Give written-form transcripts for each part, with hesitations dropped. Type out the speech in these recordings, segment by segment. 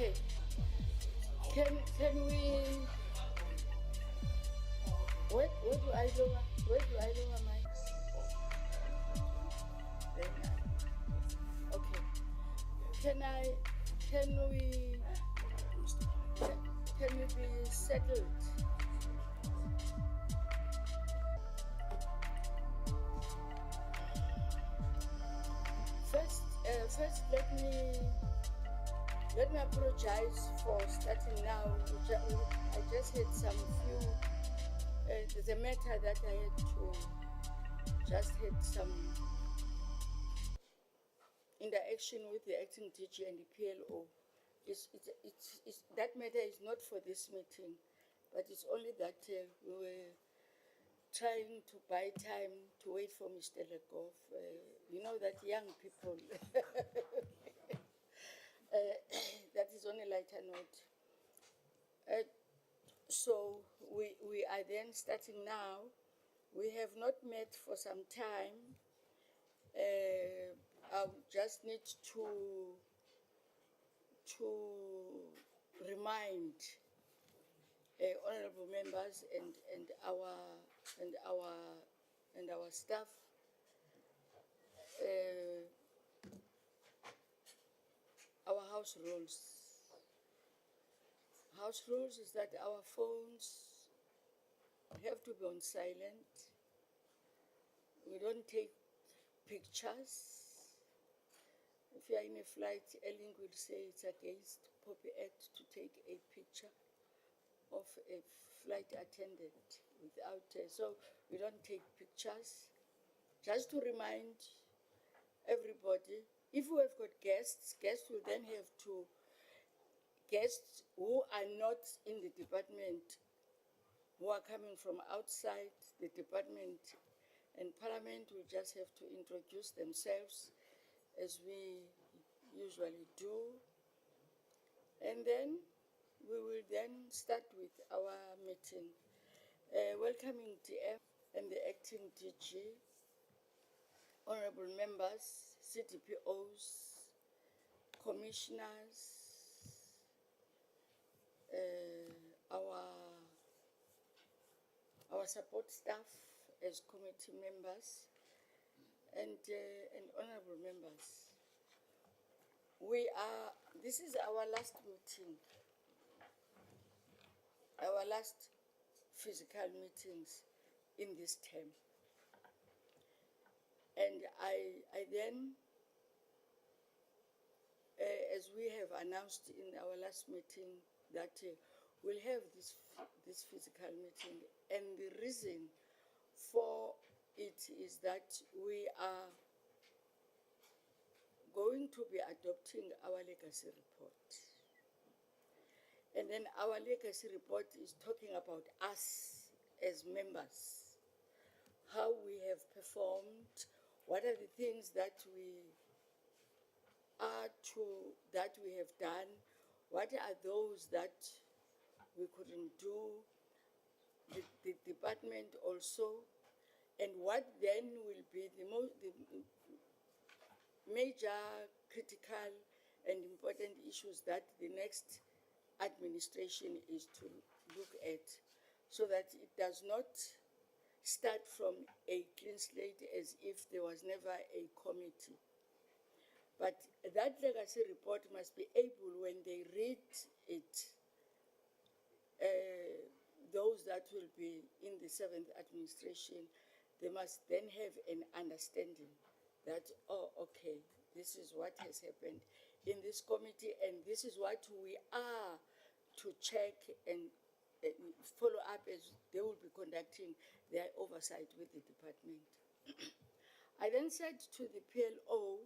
Okay. Can we? Where do I lower? Where do I lower my? Okay. Can we? Can we be settled? First, let me apologize for starting now. I just had some few. The matter that I had to just had some interaction with the acting DG and the PLO. That matter is not for this meeting, but it's only that we were trying to buy time to wait for Mr. Legov. You know that young people, that is on a lighter note. So we are then starting now. We have not met for some time. I just need to remind honorable members and our staff our house rules. House rules is that our phones have to be on silent. We don't take pictures. If you are in a flight, Ellen will say it's against Poppy Act to take a picture of a flight attendant without, so we don't take pictures. Just to remind everybody, if we have got guests will then have to, guests who are not in the department, who are coming from outside the department and Parliament, will just have to introduce themselves as we usually do. And then we will then start with our meeting. Welcoming DF and the acting DG, honorable members, CDPOs, commissioners, our support staff as committee members, and honorable members. This is our last meeting, our last physical meetings in this term. And I then, as we have announced in our last meeting, that we'll have this physical meeting. And the reason for it is that we are going to be adopting our legacy report. And then our legacy report is talking about us as members, how we have performed, what are the things that we have done, what are those that we couldn't do, the department also, and what then will be the major critical and important issues that the next administration is to look at, so that it does not start from a clean slate as if there was never a committee. But that legacy report must be able, when they read it, those that will be in the 7th administration, they must then have an understanding that, oh, okay, this is what has happened in this committee, and this is what we are to check and follow up as they will be conducting their oversight with the department. I then said to the PLO,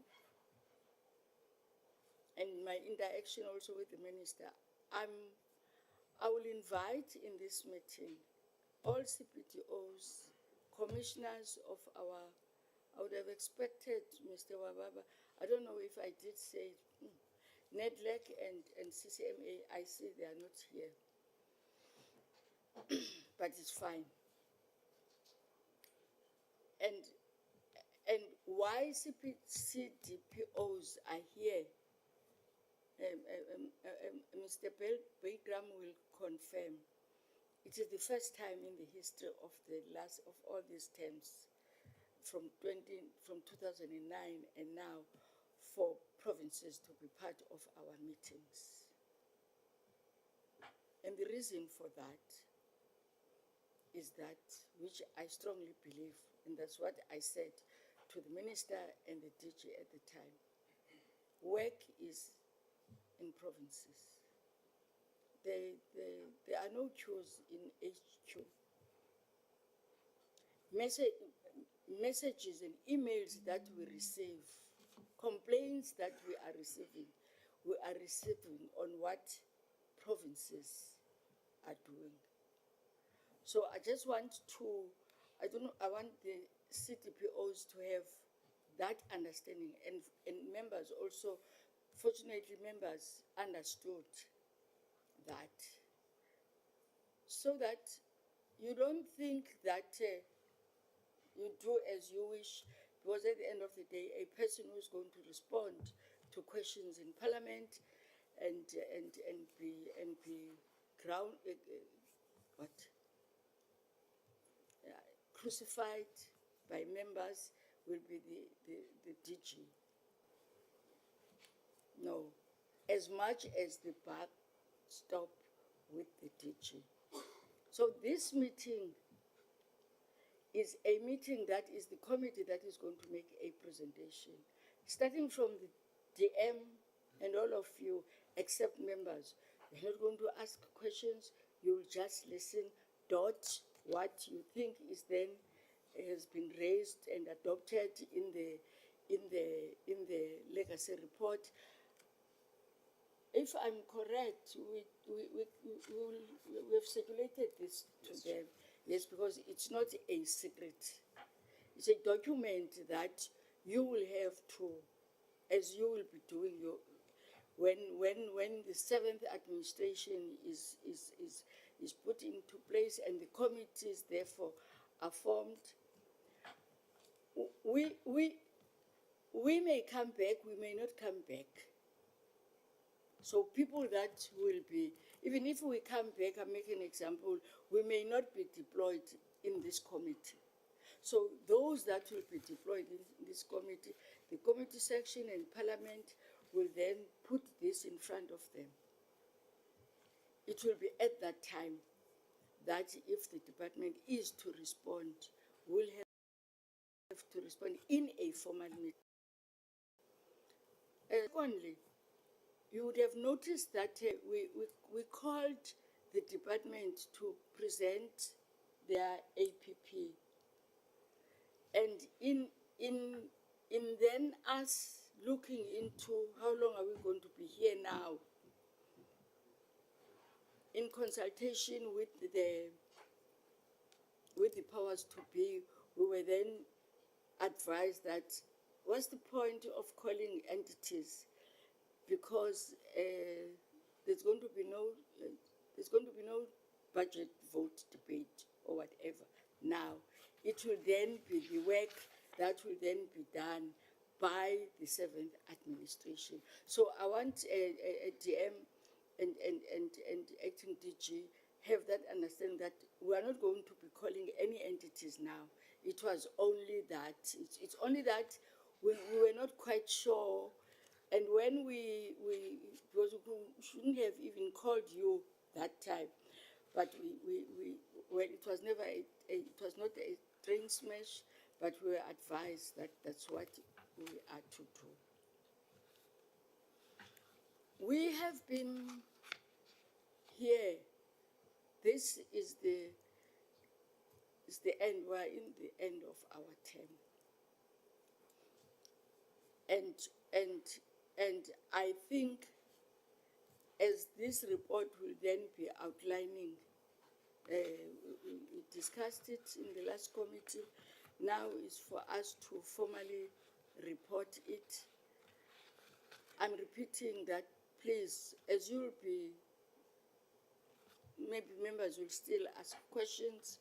and my interaction also with the minister, I will invite in this meeting all CPTOs, commissioners of I would have expected Mr. Wababa, I don't know if I did say NEDLEC and CCMA, I see they are not here, but it's fine. And why CDPOs are here Mr. Bagram will confirm. It is the first time in the history of all these terms, from 2009 and now, for provinces to be part of our meetings. And the reason for that is that, which I strongly believe, and that's what I said to the minister and the DG at the time, work is in provinces. There are no queues in HQ. Messages and emails that we receive, complaints that we are receiving on what provinces are doing. So I just want I want the CTPOs to have that understanding, and members also, fortunately members understood that, so that you don't think that you do as you wish, because at the end of the day, a person who's going to respond to questions in Parliament and be ground crucified by members will be the DG. No, as much as the buck stop with the DG. So this meeting is a meeting that is the committee that is going to make a presentation, starting from the DM and all of you, except members. You're not going to ask questions, you'll just listen, dot what you think is then has been raised and adopted in the legacy report. If I'm correct, we've circulated this to them. Yes, because it's not a secret. It's a document that you will have to, as you will be doing when the 7th administration is put into place and the committees therefore are formed. We may come back, we may not come back. So people that will be, even if we come back, I'm making an example, we may not be deployed in this committee. So those that will be deployed in this committee, the committee section and Parliament will then put this in front of them. It will be at that time that if the department is to respond, we'll have to respond in a formal meeting. Secondly, you would have noticed that we called the department to present their APP. And in then us looking into how long are we going to be here now, in consultation with the powers to be, we were then advised that what's the point of calling entities, because there's going to be no budget vote debate or whatever. Now, it will then be the work that will then be done by the 7th administration. So I want a DM and acting DG have that understanding that we are not going to be calling any entities now. It was only that, it's only that we were not quite sure. And when because we shouldn't have even called you that time, but well, it was never it was not a train smash, but we were advised that that's what we are to do. We have been here. This is the end. We're in the end of our term. And I think, as this report will then be outlining, we discussed it in the last committee, now is for us to formally report it. I'm repeating that, please, as you'll be, maybe members will still ask questions,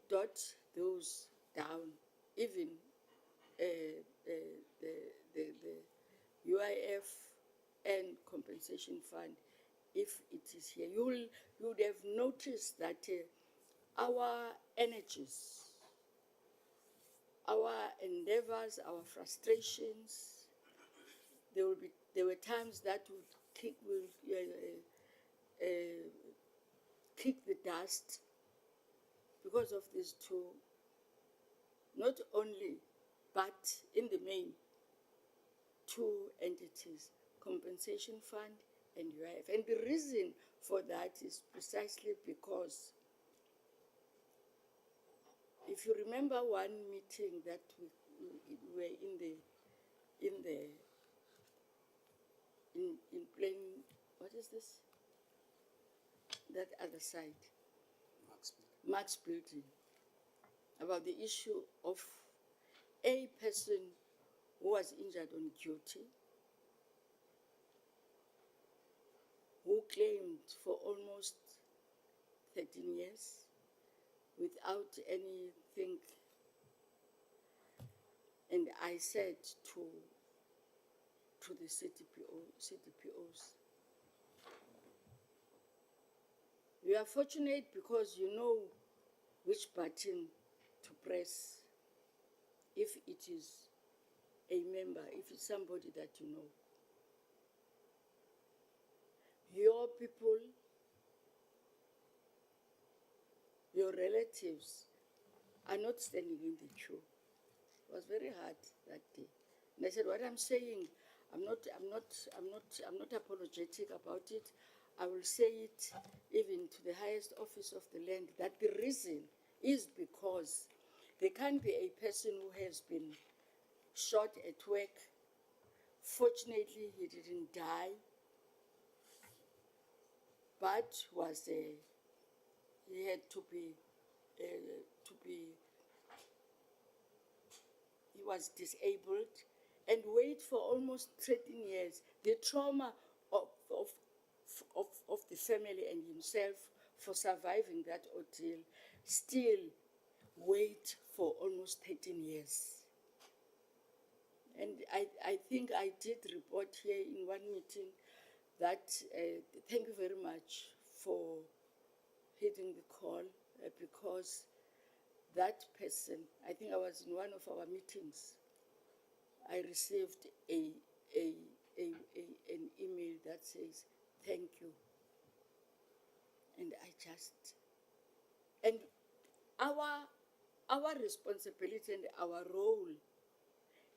dot those down, even the UIF and compensation fund, if it is here. You would have noticed that our energies, our endeavors, our frustrations, there were times that would kick the dust because of these two, not only, but in the main, two entities, compensation fund and UIF. And the reason for that is precisely because if you remember one meeting that we were in plain, what is this? That other side, Mark's Building, about the issue of a person who was injured on duty, who claimed for almost 13 years without anything. And I said to the CDPOs, you are fortunate because you know which button to press if it is a member, if it's somebody that you know. Your people, your relatives are not standing in the queue. It was very hard that day. And I said, what I'm saying, I'm not apologetic about it. I will say it even to the highest office of the land, that the reason is because there can't be a person who has been shot at work. Fortunately, he didn't die, but he had to be, he was disabled, and wait for almost 13 years. The trauma of the family and himself for surviving that ordeal, still wait for almost 13 years. And I think I did report here in one meeting that thank you very much for hitting the call, because that person, I think I was in one of our meetings, I received an email that says, thank you. And and our responsibility and our role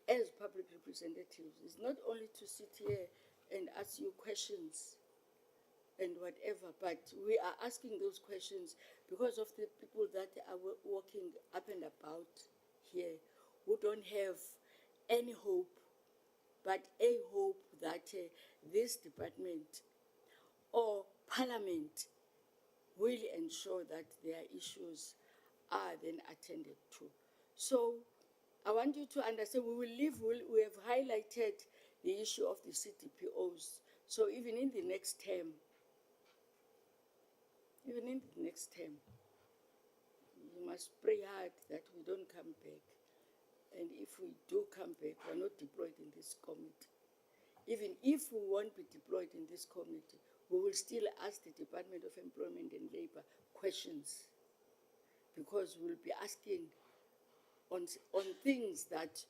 as public representatives is not only to sit here and ask you questions and whatever, but we are asking those questions because of the people that are walking up and about here who don't have any hope, but a hope that this department or Parliament will ensure that their issues are then attended to. So I want you to understand, we have highlighted the issue of the CDPOs. So even in the next term, we must pray hard that we don't come back. And if we do come back, we're not deployed in this committee. Even if we won't be deployed in this committee, we will still ask the Department of Employment and Labor questions, because we'll be asking on things that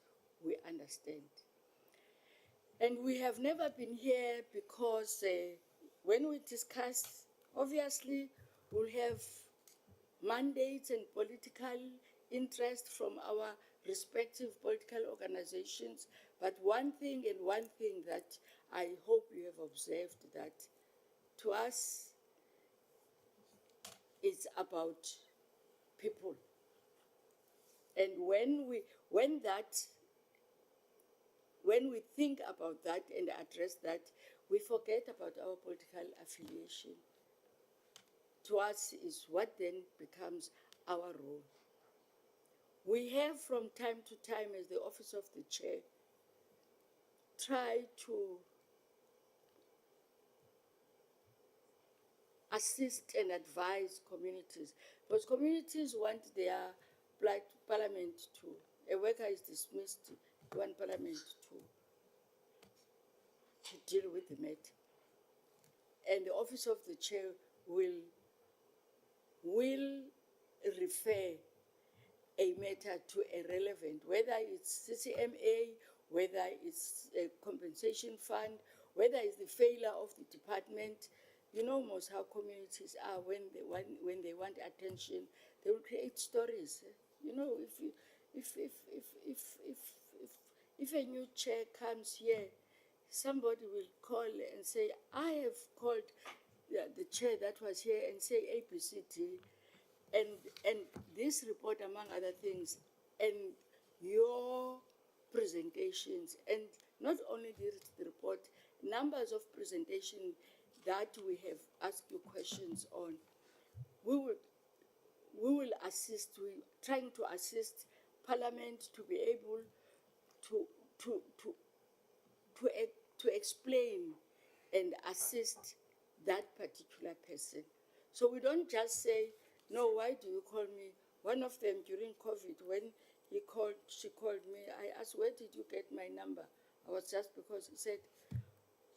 we understand. And we have never been here because when we discuss, obviously, we'll have mandates and political interest from our respective political organizations. But one thing that I hope you have observed, that to us, it's about people. And when we think about that and address that, we forget about our political affiliation. To us is what then becomes our role. We have from time to time, as the office of the chair, try to assist and advise communities, because communities want their Parliament to, a worker is dismissed, want Parliament to deal with the matter. And the office of the chair will refer a matter to a relevant, whether it's CCMA, whether it's a compensation fund, whether it's the failure of the department. You know most how communities are when they want attention, they will create stories. You know, if a new chair comes here, somebody will call and say, I have called the chair that was here and say ABCD, and this report, among other things, and your presentations, and not only the report, numbers of presentation that we have asked you questions on, we will assist. We're trying to assist Parliament to be able to explain and assist that particular person. So we don't just say, no, why do you call me? One of them during COVID, when she called me, I asked, where did you get my number? I was just because he said,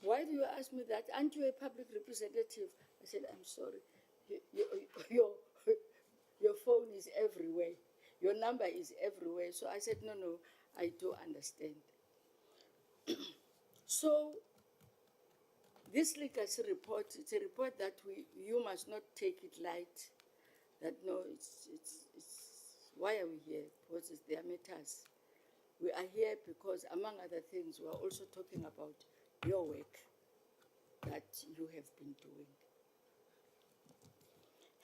why do you ask me that? Aren't you a public representative? I said, I'm sorry. Your phone is everywhere. Your number is everywhere. So I said, no, I do understand. So this legacy report, it's a report that you must not take it light. That no, it's why are we here? Because it's their matters. We are here because, among other things, we are also talking about your work that you have been doing.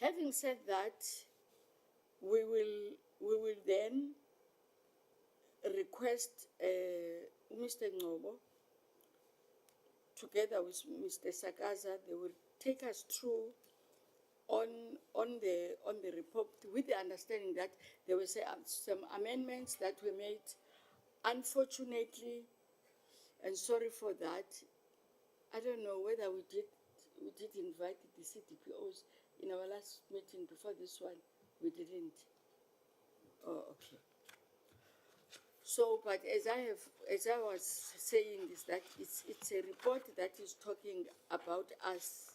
Having said that, we will then request Mr. Ngobo, together with Mr. Sakaza, they will take us through on the report, with the understanding that there were some amendments that were made. Unfortunately, and sorry for that, I don't know whether we did invite the CDPOs in our last meeting before this one. We didn't. Oh, okay. So, but as I was saying, is that it's a report that is talking about us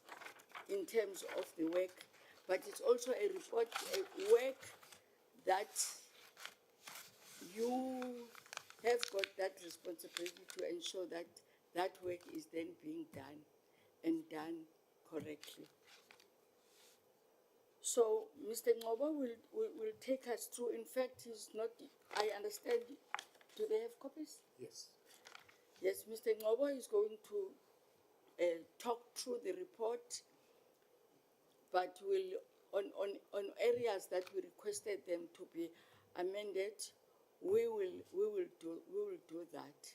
in terms of the work, but it's also a report, a work that you have got that responsibility to ensure that that work is then being done and done correctly. So Mr. Ngobo will take us through. In fact, he's not, I understand, do they have copies? Yes. Yes, Mr. Ngobo is going to talk through the report, but will on areas that we requested them to be amended, we will do that.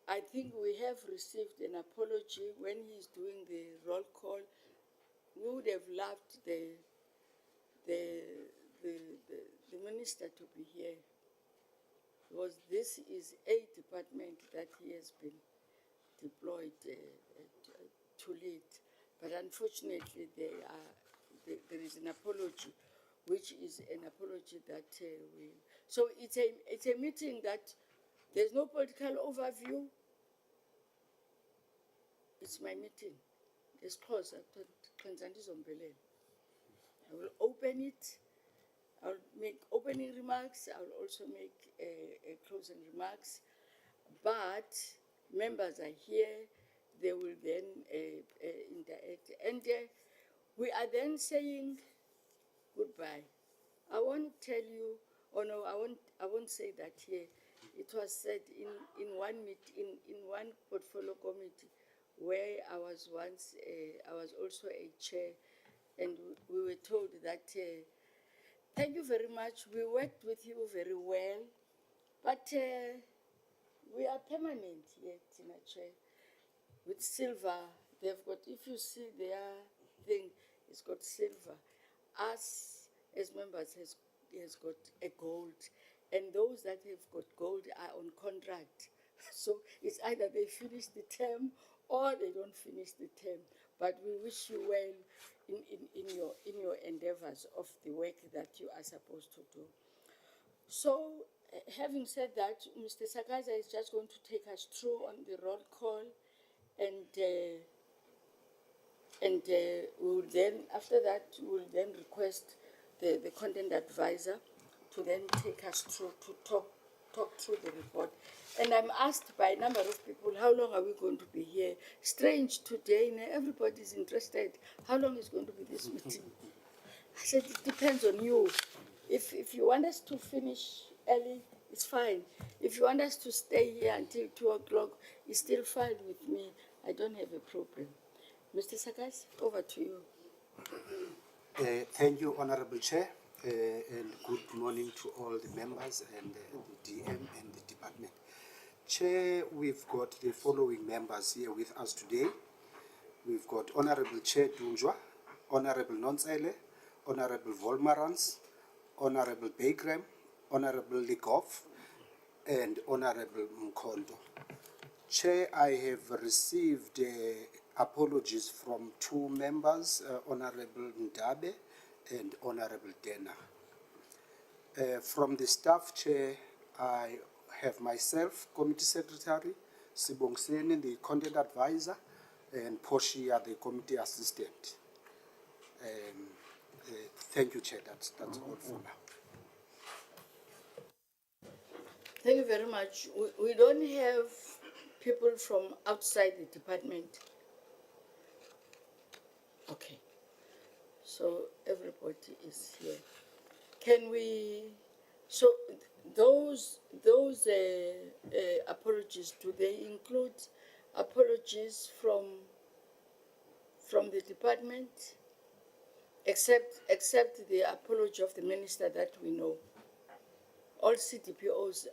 I think we have received an apology when he's doing the roll call. We would have loved the minister to be here, because this is a department that he has been deployed to lead. But unfortunately, there is an apology, which is an apology that we. So it's a meeting that there's no political overview. It's my meeting. It's closed. I will open it. I'll make opening remarks. I'll also make a closing remarks. But members are here. They will then interact. And we are then saying goodbye. I won't tell you, oh no, I won't say that here. It was said in one portfolio committee where I was once, I was also a chair, and we were told that, thank you very much, we worked with you very well, but we are permanent here, Tina Chair. With silver, they've got, if you see their thing, it's got silver. Us, as members, has got a gold. And those that have got gold are on contract. So it's either they finish the term or they don't finish the term. But we wish you well in your endeavors of the work that you are supposed to do. So Having said that, Mr. Sakaza is just going to take us through on the roll call, and we'll then, after that, we'll then request the content advisor to then take us through, to talk through the report. And I'm asked by a number of people, how long are we going to be here? Strange today, everybody's interested. How long is going to be this meeting? I said, it depends on you. If you want us to finish early, it's fine. If you want us to stay here until 2 o'clock, it's still fine with me. I don't have a problem. Mr. Sakas, over to you. Thank you, Honorable Chair, and good morning to all the members and the DM and the department. Chair, we've got the following members here with us today. We've got Honorable Chair Dunjwa, Honorable Nonsele, Honorable Volmarans, Honorable Bagram, Honorable Likov, and Honorable Mkondo. Chair, I have received apologies from two members, Honorable Ndabe and Honorable Dena. From the staff, Chair, I have myself, Committee Secretary, Sibongiseni, the Content Advisor, and Portia, the Committee Assistant. Thank you, Chair. That's all for now. Thank you very much. We don't have people from outside the department. Okay. So everybody is here. Can we, so those apologies, do they include apologies from the department? Except the apology of the minister that we know. All CDPOs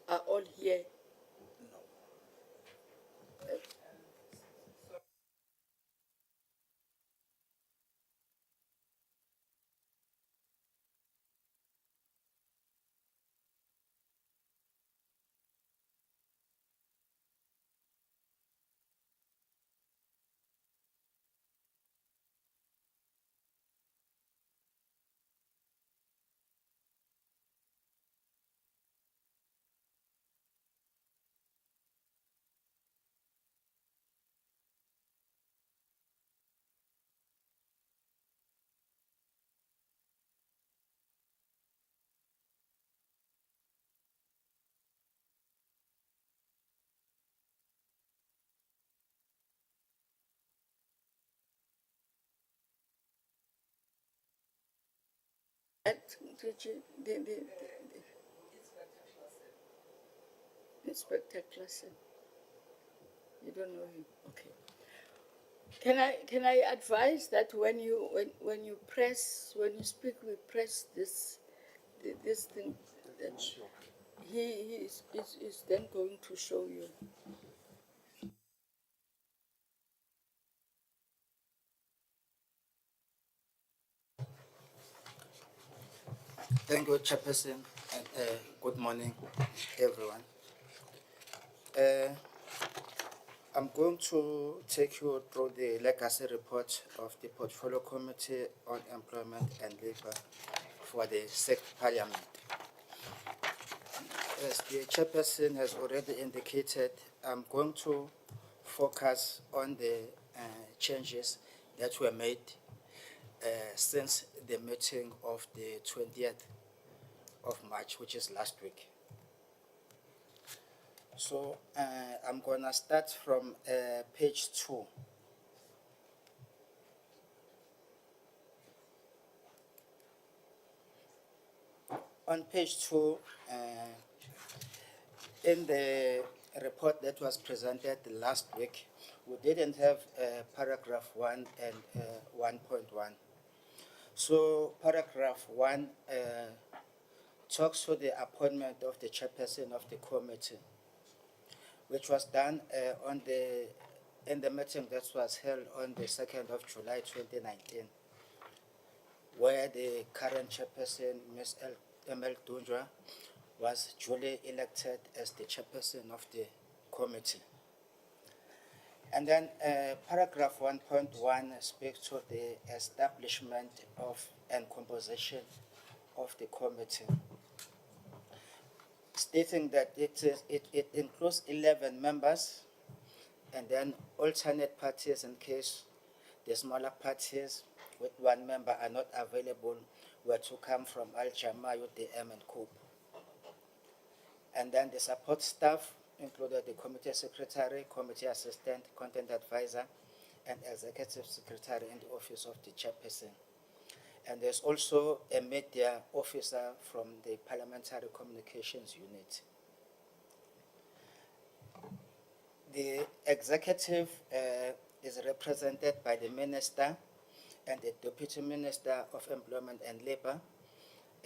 are all here. The Inspector Klassen. You don't know him, okay. Can I advise that when you speak, we press this thing. That he is then going to show you. Thank you, Chairperson, and good morning, everyone. I'm going to take you through the legacy report of the Portfolio Committee on Employment and Labour for the 6th Parliament. As the Chairperson has already indicated, I'm going to focus on the changes that were made since the meeting of the 20th of March, which is last week. So I'm going to start from page 2. On page 2, in the report that was presented last week, we didn't have paragraph 1 and 1.1. So paragraph 1 talks to the appointment of the chairperson of the committee, which was done in the meeting that was held on the 2nd of July 2019, where the current chairperson, Ms. Emel Dunjwa, was duly elected as the chairperson of the committee. And then paragraph 1.1 speaks to the establishment of and composition of the committee. stating that it includes 11 members, and then alternate parties in case the smaller parties with one member are not available were to come from Al-Jama, UDM, and NCOP. And then the support staff included the committee secretary, committee assistant, content advisor, and executive secretary in the office of the chairperson. And there's also a media officer from the parliamentary communications unit. The executive is represented by the minister and the deputy minister of employment and labor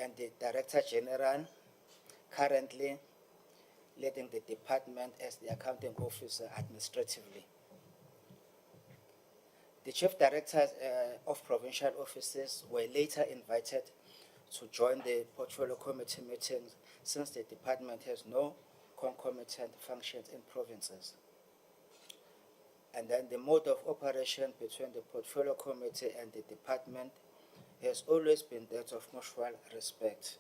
and the director general, currently leading the department as the accounting officer administratively. The chief directors of provincial offices were later invited to join the portfolio committee meetings since the department has no concomitant functions in provinces. And then the mode of operation between the portfolio committee and the department has always been that of mutual respect.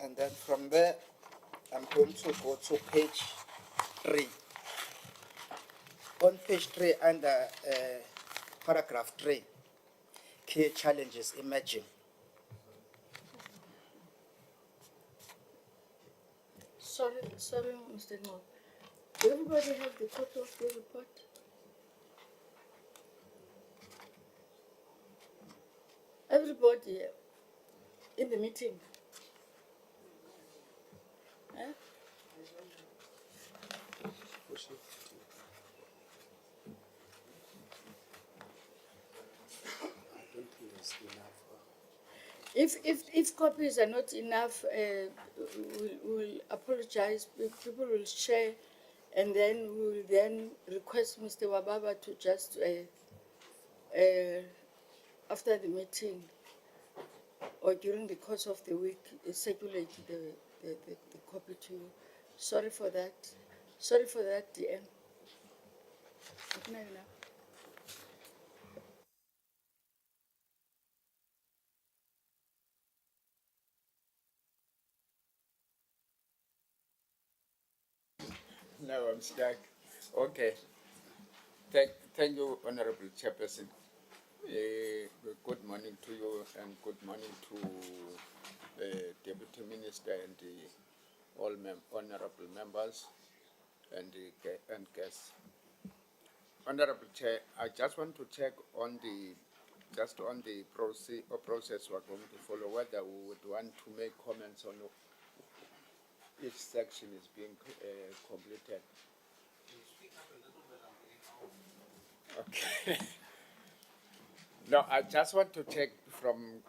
And then from there, I'm going to go to page 3. On page 3, under paragraph 3, key challenges emerging. Sorry, Mr. Mo. Do everybody have the copy of the report? Everybody in the meeting? Eh? I don't think there's enough. If copies are not enough, we'll apologize. People will share, and then we'll then request Mr. Wababa to just after the meeting or during the course of the week circulate the copy to you. Sorry for that. Sorry for that, DM. No, I'm stuck. Okay. Thank you, Honorable Chairperson. Good morning to you and good morning to the Deputy Minister and all honorable members and guests. Honorable Chair, I just want to check on the process we're going to follow, whether we would want to make comments on each section is being completed. Okay. No, I just want to check from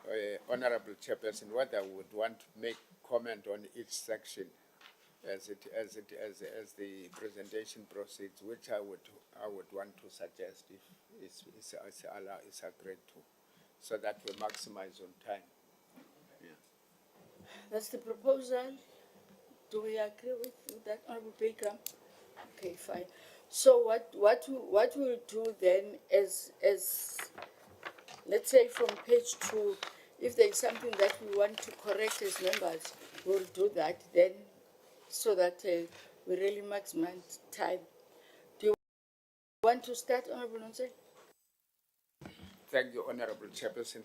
Honorable Chairperson whether we would want to make comment on each section as the presentation proceeds, which I would want to suggest if it's agreed to, so that we maximize on time. Yeah. That's the proposal. Do we agree with that, Honorable Baker? Okay, fine. So what we'll do then is let's say from page 2, if there is something that we want to correct as members, we'll do that then, so that we really maximize time. Do you want to start, Honorable Nonse? Thank you, Honorable Chairperson.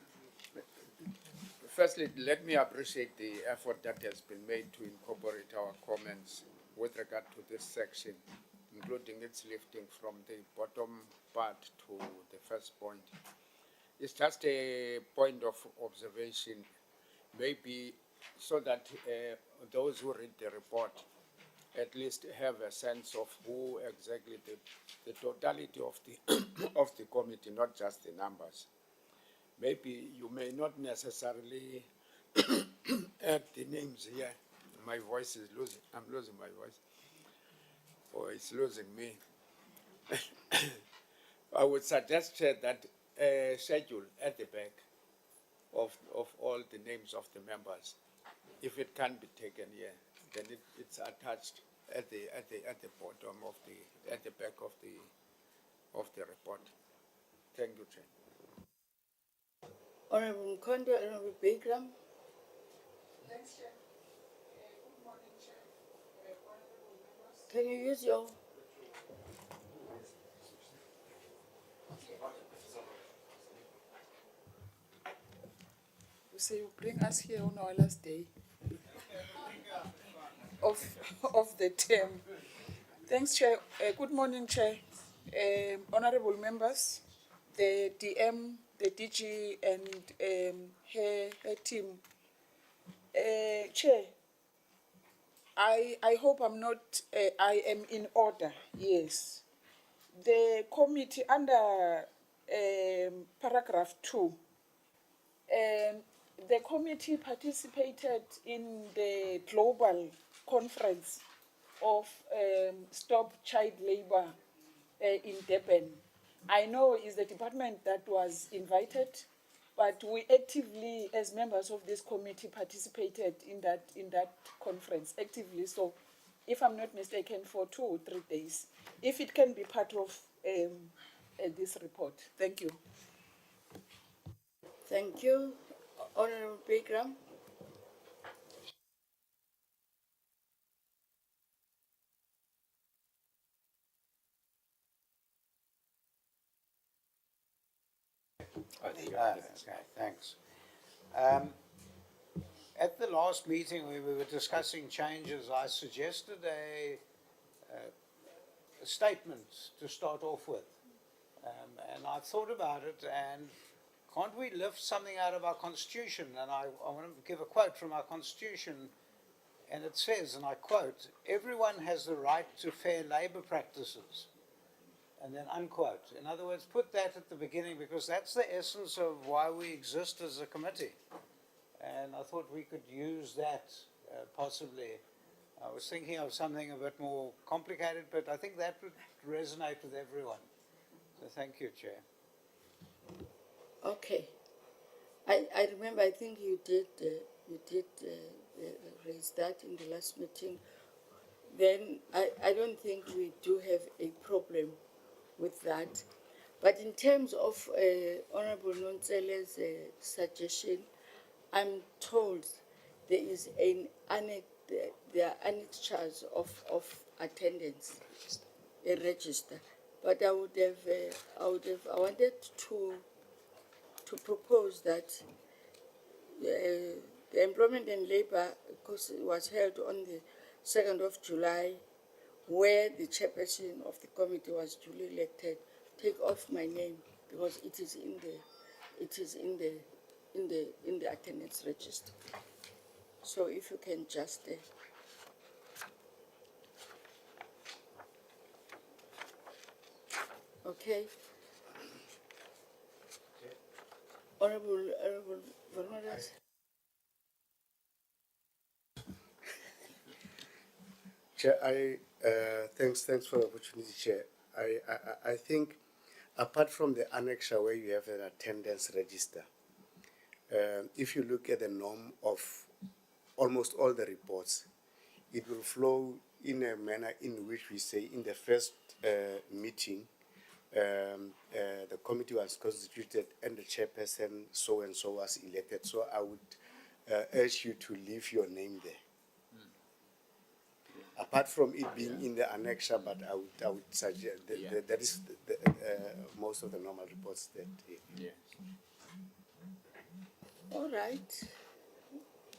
Firstly, let me appreciate the effort that has been made to incorporate our comments with regard to this section, including its lifting from the bottom part to the first point. It's just a point of observation, maybe so that those who read the report at least have a sense of who exactly the totality of the of the committee, not just the numbers. Maybe you may not necessarily add the names here. My voice is losing. I'm losing my voice. Or it's losing me. I would suggest, Chair, that schedule at the back of all the names of the members, if it can be taken here, then it's attached at the bottom of at the back of the report. Thank you, Chair. Honorable Mkondo, Honorable Bagram. Thanks, Chair. Good morning, Chair. Honorable members. Can you use your? So you bring us here on our last day of, of the term. Thanks, Chair. Good morning, Chair. Honorable members, the DM, the DG, and her team. Chair, I hope I'm not, I am in order, yes. The committee under paragraph 2, the committee participated in the global conference of Stop Child Labor in Durban. I know it's the department that was invited, but we actively, as members of this committee, participated in that conference actively. So, if I'm not mistaken, for 2 or 3 days, if it can be part of this report. Thank you. Thank you. Honorable Bagram. Okay, thanks. At the last meeting, we were discussing changes. I suggested a statement to start off with. And I thought about it, and can't we lift something out of our constitution? And I want to give a quote from our constitution, and it says, and I quote, "Everyone has the right to fair labor practices." And then unquote. In other words, put that at the beginning, because that's the essence of why we exist as a committee. And I thought we could use that possibly. I was thinking of something a bit more complicated, but I think that would resonate with everyone. So thank you, Chair. Okay. I remember, I think you did raise that in the last meeting. Then I don't think we do have a problem with that. But in terms of Honorable Nontsele's suggestion, I'm told there is an there are annexures of attendance, a register. But I wanted to propose that the Employment and Labour, because it was held on the 2nd of July, where the chairperson of the committee was duly elected, take off my name because it is in the attendance register. So if you can just okay. Honorable Vermaras. Chair, thanks for the opportunity, Chair. I think apart from the annexure where you have an attendance register, if you look at the norm of almost all the reports, it will flow in a manner in which we say in the first meeting, the committee was constituted and the chairperson so-and-so was elected. So I would urge you to leave your name there. Apart from it being in the annexure, but I would suggest that is most of the normal reports that. Yes. All right.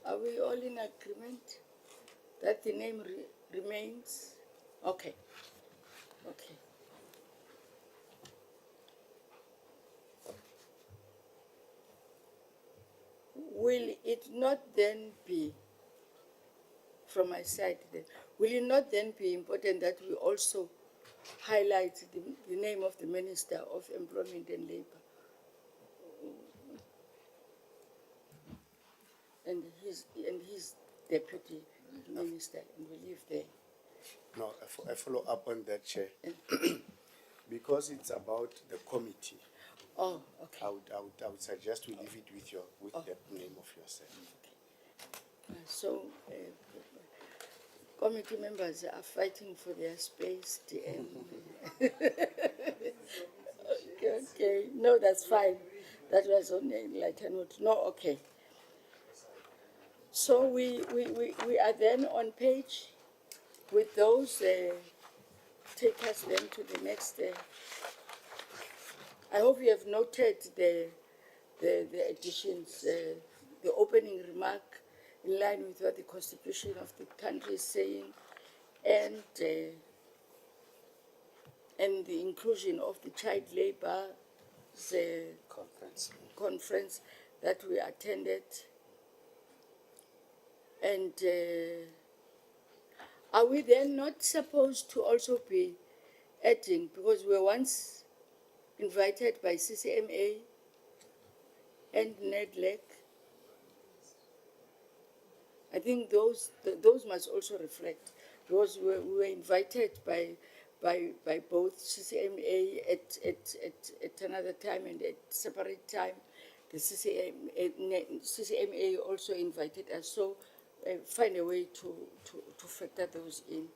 Are we all in agreement that the name remains? Okay. Okay. Will it not then be, from my side then, will it not then be important that we also highlight the name of the Minister of Employment and Labour and his deputy minister, and we leave there? No, I follow up on that, Chair. Because it's about the committee. Oh, okay. I would suggest we leave it with the name of yourself. Okay. So, committee members are fighting for their space. DM. Okay. No, that's fine. That was on a lighter note. No, okay. So we are then on page with those, take us then to the next. I hope you have noted the additions, the opening remark in line with what the Constitution of the country is saying, and the inclusion of the child labor conference that we attended. And are we then not supposed to also be adding, because we were once invited by CCMA and NEDLEC, I think those must also reflect, because we were invited by both CCMA at another time and at separate time. The CCMA also invited us, so find a way to factor those in.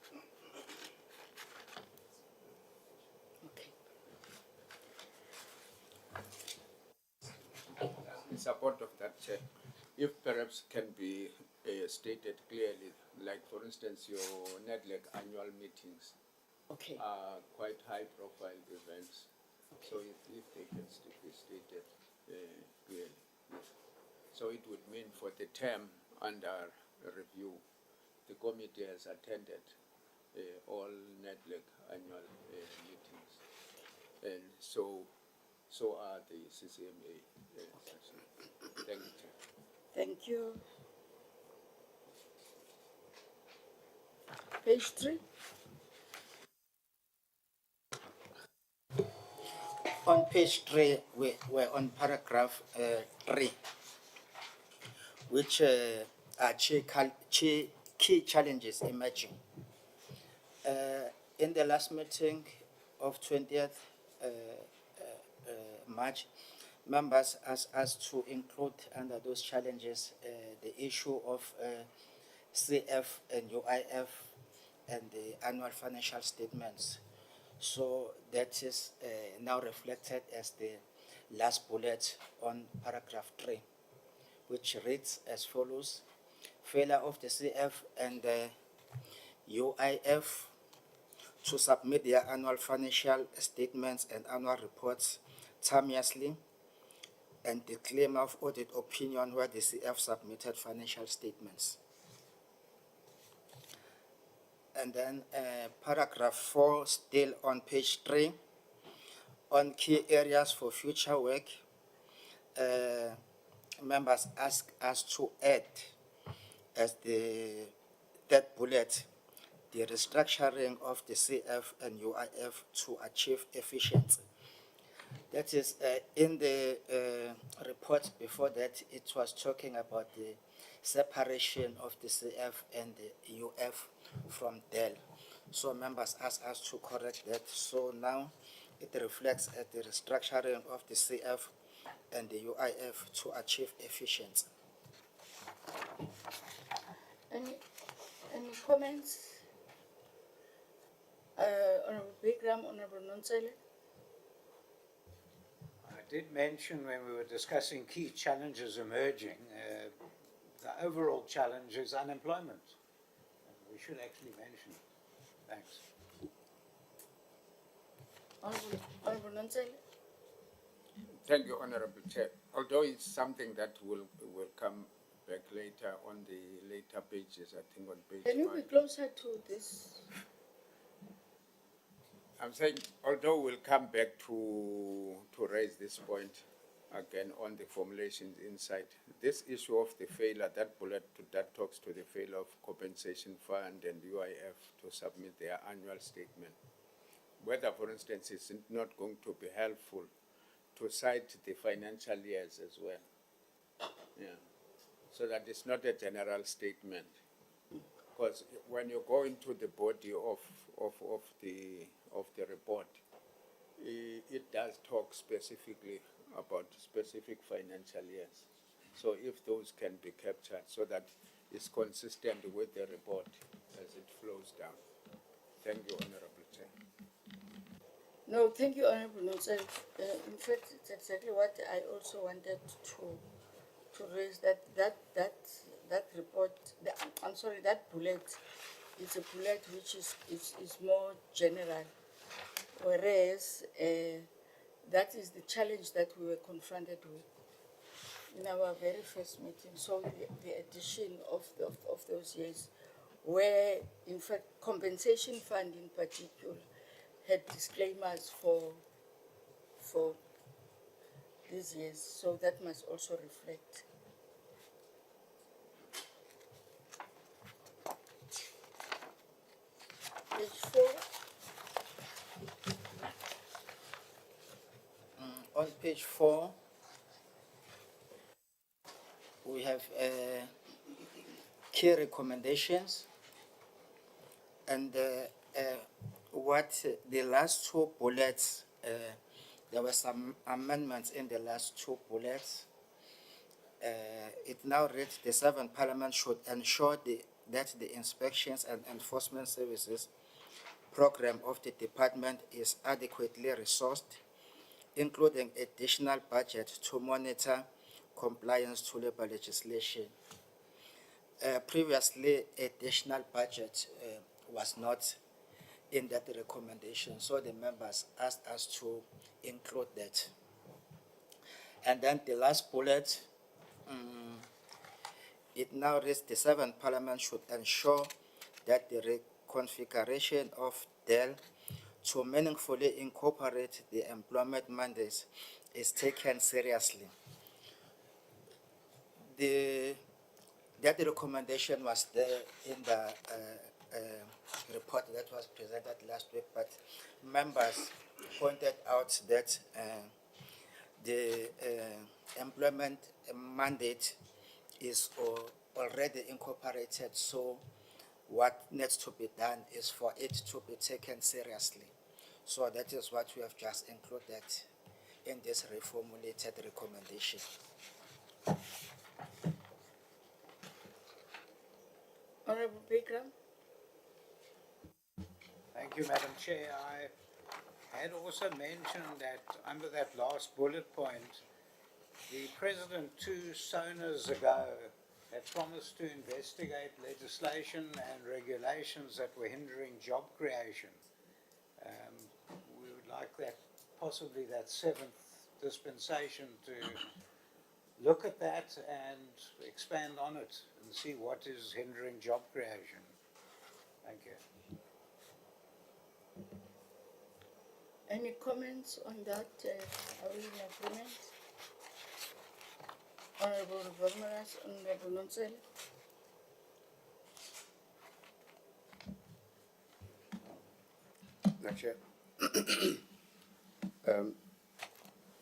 Okay. In support of that, Chair, if perhaps can be stated clearly, like for instance, your NEDLEC annual meetings Okay. are quite high-profile events. So if they can be stated clearly, yes. So it would mean for the term under review, the committee has attended all NEDLEC annual meetings, and so are the CCMA sessions. Thank you, Chair. Thank you. Page 3. On page 3, we're on paragraph 3, which are key challenges emerging. In the last meeting of 20th March, members asked us to include under those challenges the issue of CF and UIF and the annual financial statements. So that is now reflected as the last bullet on paragraph 3, which reads as follows: failure of the CF and the UIF to submit their annual financial statements and annual reports timeously, and the claim of audit opinion where the CF submitted financial statements. And then paragraph 4, still on page 3, on key areas for future work, members ask us to add as the third bullet the restructuring of the CF and UIF to achieve efficiency. That is, in the report before that, it was talking about the separation of the CF and the UF from DEL. So members asked us to correct that. So now it reflects at the restructuring of the CF and the UIF to achieve efficiency. Any comments? Honorable Bikram, Honorable Nonsele? I did mention when we were discussing key challenges emerging, the overall challenge is unemployment. We should actually mention it. Thanks. Honorable Nonsele? Thank you, Honorable Chair. Although it's something that will come back later on the later pages, I think on page 5. Can you be closer to this? I'm saying, although we'll come back to raise this point again on the formulations inside, this issue of the failure, that bullet that talks to the failure of compensation fund and UIF to submit their annual statement, whether, for instance, it's not going to be helpful to cite the financial years as well, yeah, so that it's not a general statement. Because when you go into the body of the report, it does talk specifically about specific financial years. So if those can be captured so that it's consistent with the report as it flows down. Thank you, Honorable Chair. No, thank you, Honorable Nontsel. In fact, it's exactly what I also wanted to raise, that report, I'm sorry, that bullet is a bullet which is more general, whereas that is the challenge that we were confronted with in our very first meeting. So the addition of those years, where in fact compensation fund in particular had disclaimers for these years, so that must also reflect. Page 4. On page 4, we have key recommendations, and what the last two bullets, there were some amendments in the last two bullets. It now reads the 7th Parliament should ensure that the inspections and enforcement services program of the department is adequately resourced, including additional budget to monitor compliance to labor legislation. Previously, additional budget was not in that recommendation, so the members asked us to include that. And then the last bullet, it now reads the 7th Parliament should ensure that the reconfiguration of DEL to meaningfully incorporate the employment mandates is taken seriously. That recommendation was there in the report that was presented last week, but members pointed out that the employment mandate is already incorporated, so what needs to be done is for it to be taken seriously. So that is what we have just included in this reformulated recommendation. Honorable Bikram. Thank you, Madam Chair. I had also mentioned that under that last bullet point, the President 2 sonas ago had promised to investigate legislation and regulations that were hindering job creation. We would like that, possibly that 7th dispensation, to look at that and expand on it and see what is hindering job creation. Thank you. Any comments on that? Are we in agreement? Honorable Vermaras, Honorable Nontsel. Madam Chair.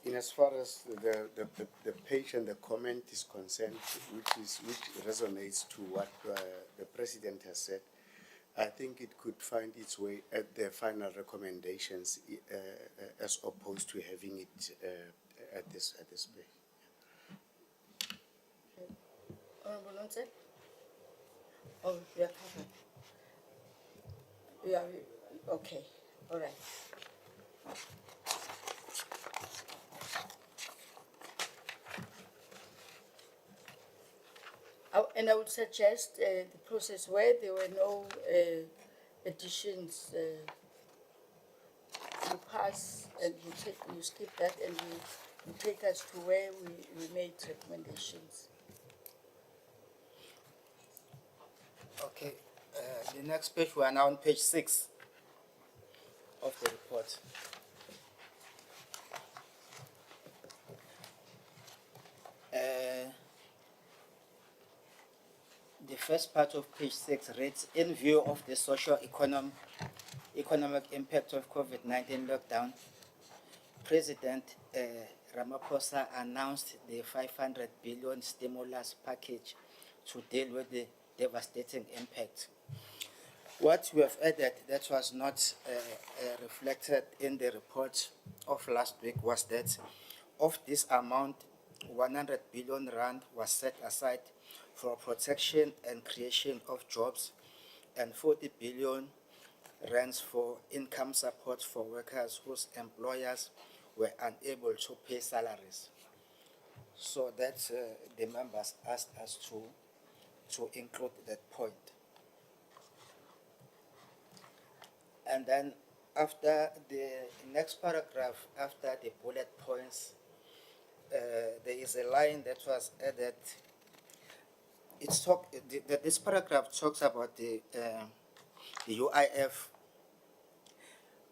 In as far as the page and the comment is concerned, which resonates to what the President has said, I think it could find its way at the final recommendations as opposed to having it at this page. Honorable Nontsel. Oh, we are covered. Yeah, okay, all right. And I would suggest the process where there were no additions, you pass and you skip that, and you take us to where we made recommendations. Okay, the next page, we are now on page 6 of the report. The first part of page 6 reads, in view of the economic impact of COVID-19 lockdown, President Ramaphosa announced the 500 billion stimulus package to deal with the devastating impact. What we have added that was not reflected in the report of last week was that of this amount, 100 billion rand was set aside for protection and creation of jobs, and 40 billion rands for income support for workers whose employers were unable to pay salaries. So that the members asked us to include that point. And then after the next paragraph, after the bullet points, there is a line that was added. This paragraph talks about the UIF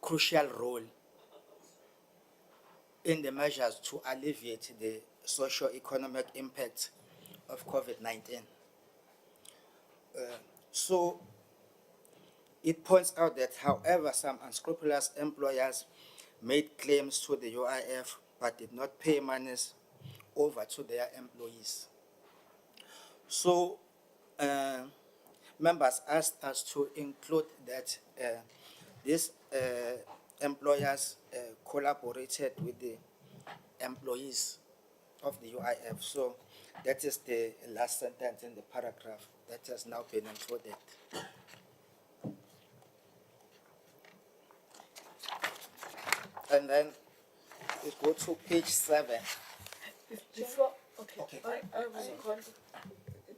crucial role in the measures to alleviate the socio-economic impact of COVID-19. So it points out that, however, some unscrupulous employers made claims to the UIF but did not pay monies over to their employees. So members asked us to include that these employers collaborated with the employees of the UIF. So that is the last sentence in the paragraph that has now been included. And then we go to page 7. Before, okay. Okay.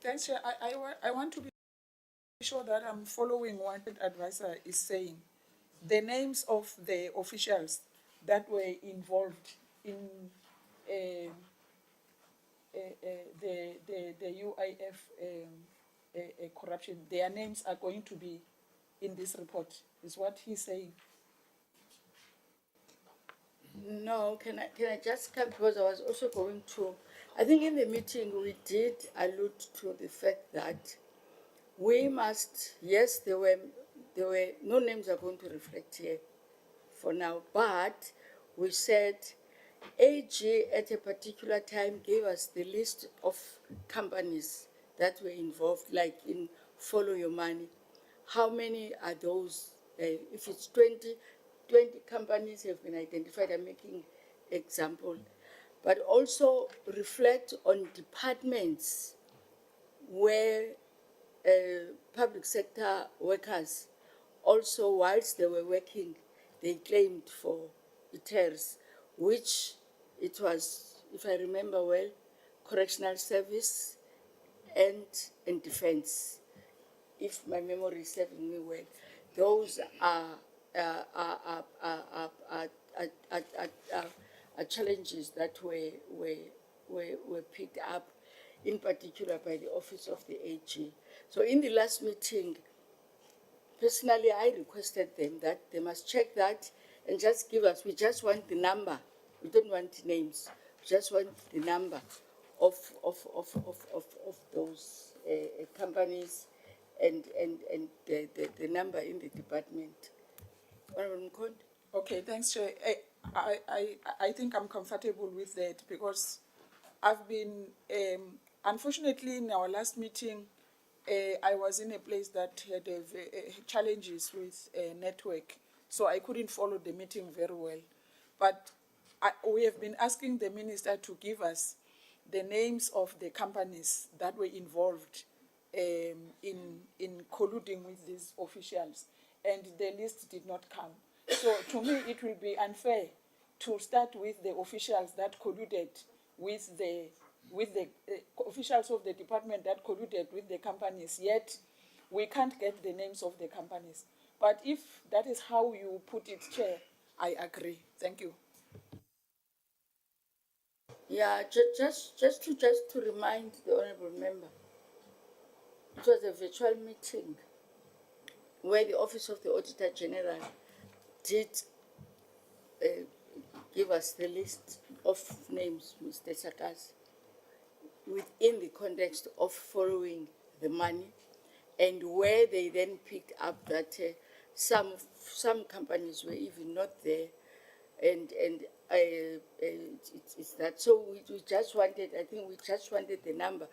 Thanks, Chair. I want to be sure that I'm following what the advisor is saying. The names of the officials that were involved in the UIF corruption, their names are going to be in this report, is what he's saying. No, can I just come, because I was also going to, I think in the meeting we did allude to the fact that we must, yes, there were no names are going to reflect here for now, but we said AG at a particular time gave us the list of companies that were involved, like in Follow Your Money. How many are those? If it's 20 companies have been identified, I'm making example, but also reflect on departments where public sector workers also, whilst they were working, they claimed for ITERs, which it was, if I remember well, correctional service and defense, if my memory is serving me well. Those are challenges that were picked up, in particular by the Office of the AG. So in the last meeting, personally, I requested them that they must check that and just give us, we just want the number. We don't want names. We just want the number of those companies and the number in the department. Honorable Mkhonto? Okay, thanks, Chair. I think I'm comfortable with that because I've been, unfortunately, in our last meeting, I was in a place that had challenges with network, so I couldn't follow the meeting very well. But we have been asking the minister to give us the names of the companies that were involved in colluding with these officials, and the list did not come. So to me, it will be unfair to start with the officials that colluded with the officials of the department that colluded with the companies, yet we can't get the names of the companies. But if that is how you put it, Chair, I agree. Thank you. Yeah, just to remind the honourable member, it was a virtual meeting where the Office of the Auditor General did give us the list of names, Mr. Sakas, within the context of following the money, and where they then picked up that some companies were even not there, and it's that. So we just wanted, I think we just wanted the number.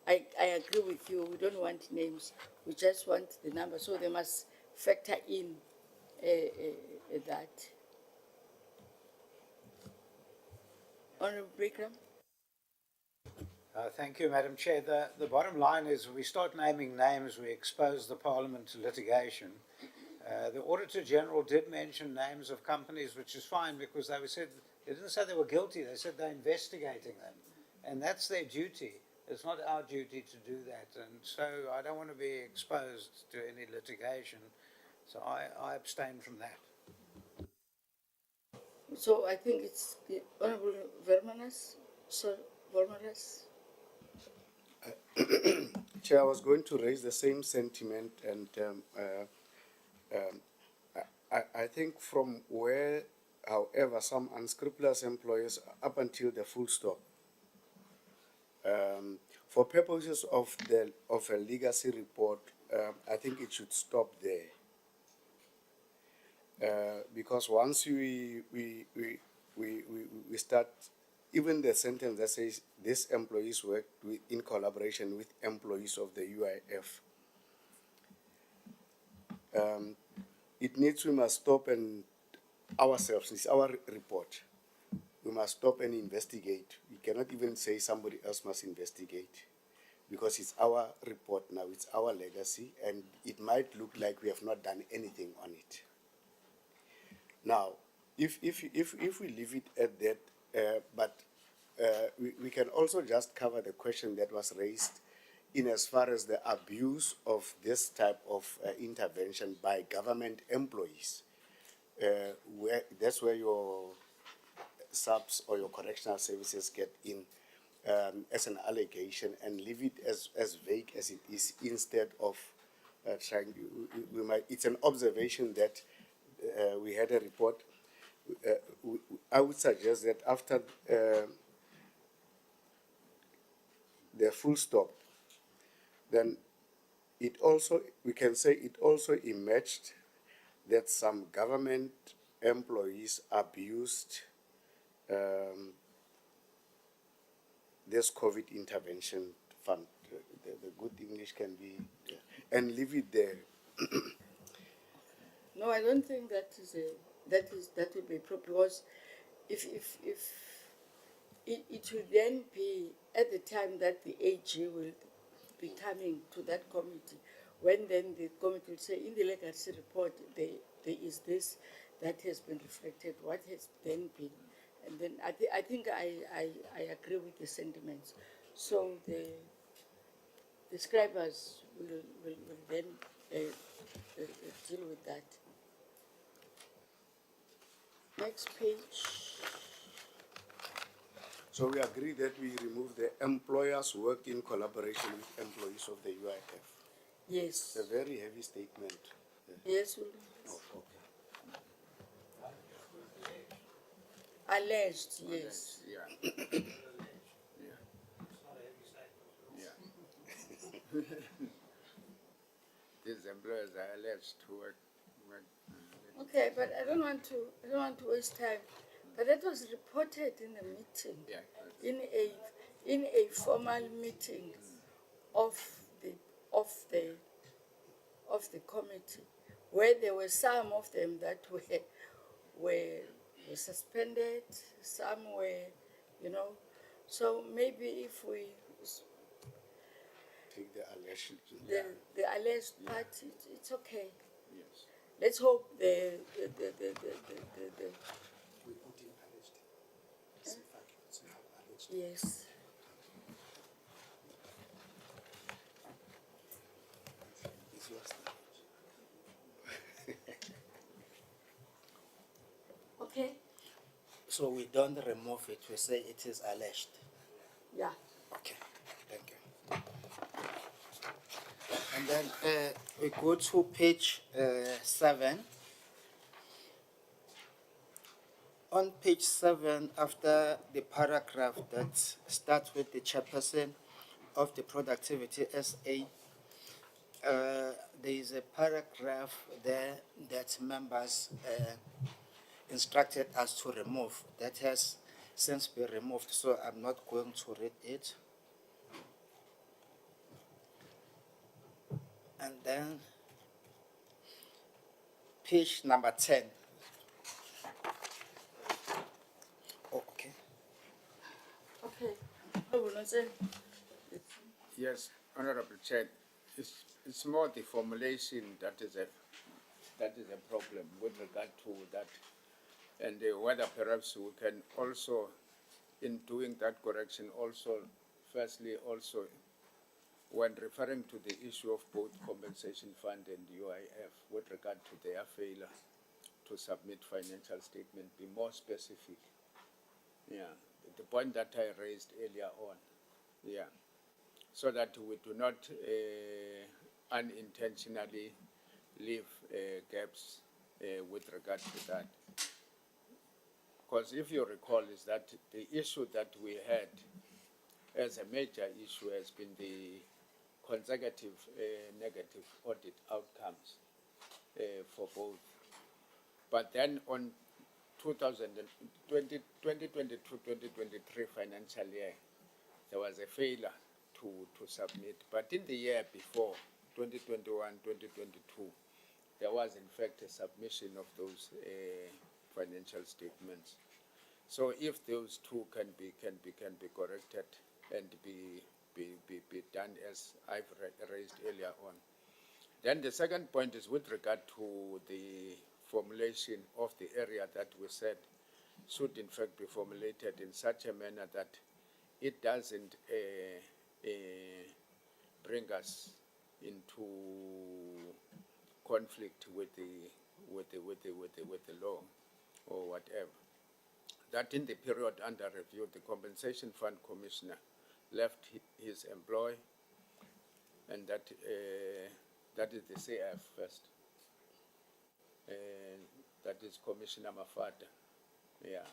I agree with you, we don't want names, we just want the number, so they must factor in that. Honourable Brigham? Thank you, Madam Chair. The bottom line is we start naming names, we expose the Parliament to litigation. The Auditor General did mention names of companies, which is fine because they didn't say they were guilty, they said they're investigating them. And that's their duty. It's not our duty to do that. And so I don't want to be exposed to any litigation. So I abstain from that. So I think it's the Honorable Vermanas, Sir Vermanas. Chair, I was going to raise the same sentiment, and I think from where, however, some unscrupulous employees up until the full stop, for purposes of a legacy report, I think it should stop there. Because once we start, even the sentence that says these employees work in collaboration with employees of the UIF, we must stop and ourselves, it's our report. We must stop and investigate. We cannot even say somebody else must investigate because it's our report now, it's our legacy, and it might look like we have not done anything on it. Now, if we leave it at that, we can also just cover the question that was raised in as far as the abuse of this type of intervention by government employees. That's where your subs or your correctional services get in as an allegation, and leave it as vague as it is, instead of trying. It's an observation that we had a report. I would suggest that after the full stop, then we can say it also emerged that some government employees abused this COVID intervention fund. The good English can be, and leave it there. No, I don't think that would be proper, because if it will then be at the time that the AG will be coming to that committee, when then the committee will say in the legacy report there is this that has been reflected, what has then been, and then I think I agree with the sentiments. So the scribers will then deal with that. Next page. So we agree that we remove the employers work in collaboration with employees of the UIF. Yes. It's a very heavy statement. Yes. Oh, okay. Alleged, yes. Yeah. These employers are alleged to work. Okay, but I don't want to waste time. But that was reported in a meeting. Yeah. In a formal meeting of the committee, where there were some of them that were suspended, some were, so maybe if we Take the allegation. the alleged part, it's okay. Yes. Let's hope the We put in alleged. Alleged. yes. It's yours. Okay. So we don't remove it, we say it is alleged. Yeah. Okay, thank you. And then we go to page 7. On page 7, after the paragraph that starts with the chairperson of the Productivity SA, there is a paragraph there that members instructed us to remove. That has since been removed, so I'm not going to read it. And then page number 10. Oh, okay. Okay. I will not say. Yes, Honorable Chair, it's more the formulation that That is a problem with regard to that. And whether perhaps we can also, in doing that correction, also, firstly, also, when referring to the issue of both compensation fund and UIF, with regard to their failure to submit financial statement, be more specific. Yeah, the point that I raised earlier on. Yeah, so that we do not unintentionally leave gaps with regard to that. Because if you recall, is that the issue that we had as a major issue has been the consecutive negative audit outcomes for both. But then on 2022-2023 financial year, there was a failure to submit. But in the year before, 2021-2022, there was in fact a submission of those financial statements. So if those two can be corrected and be done as I've raised earlier on. Then the second point is with regard to the formulation of the area that we said should in fact be formulated in such a manner that it doesn't bring us into conflict with the law or whatever. That in the period under review, the Compensation Fund Commissioner left his employ, and that is the CF first. That is Commissioner Mafata. Yeah,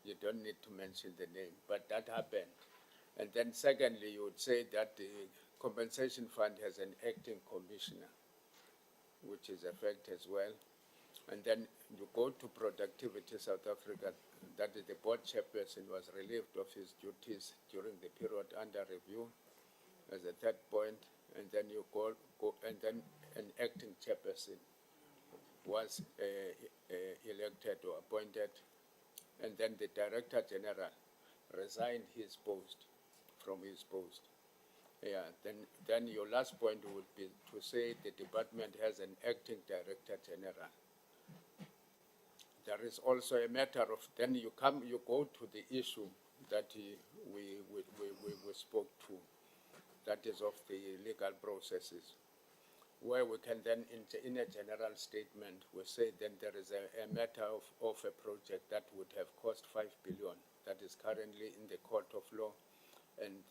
you don't need to mention the name, but that happened. And then secondly, you would say that the Compensation Fund has an acting commissioner, which is a fact as well. And then you go to Productivity South Africa, that is the board chairperson was relieved of his duties during the period under review as a third point. And then you go and then an acting chairperson was elected or appointed. And then the Director General resigned from his post. Yeah, then your last point would be to say the department has an acting Director General. There is also a matter of, then you go to the issue that we spoke to, that is of the legal processes, where we can then, in a general statement, we say then there is a matter of a project that would have cost 5 billion, that is currently in the court of law, and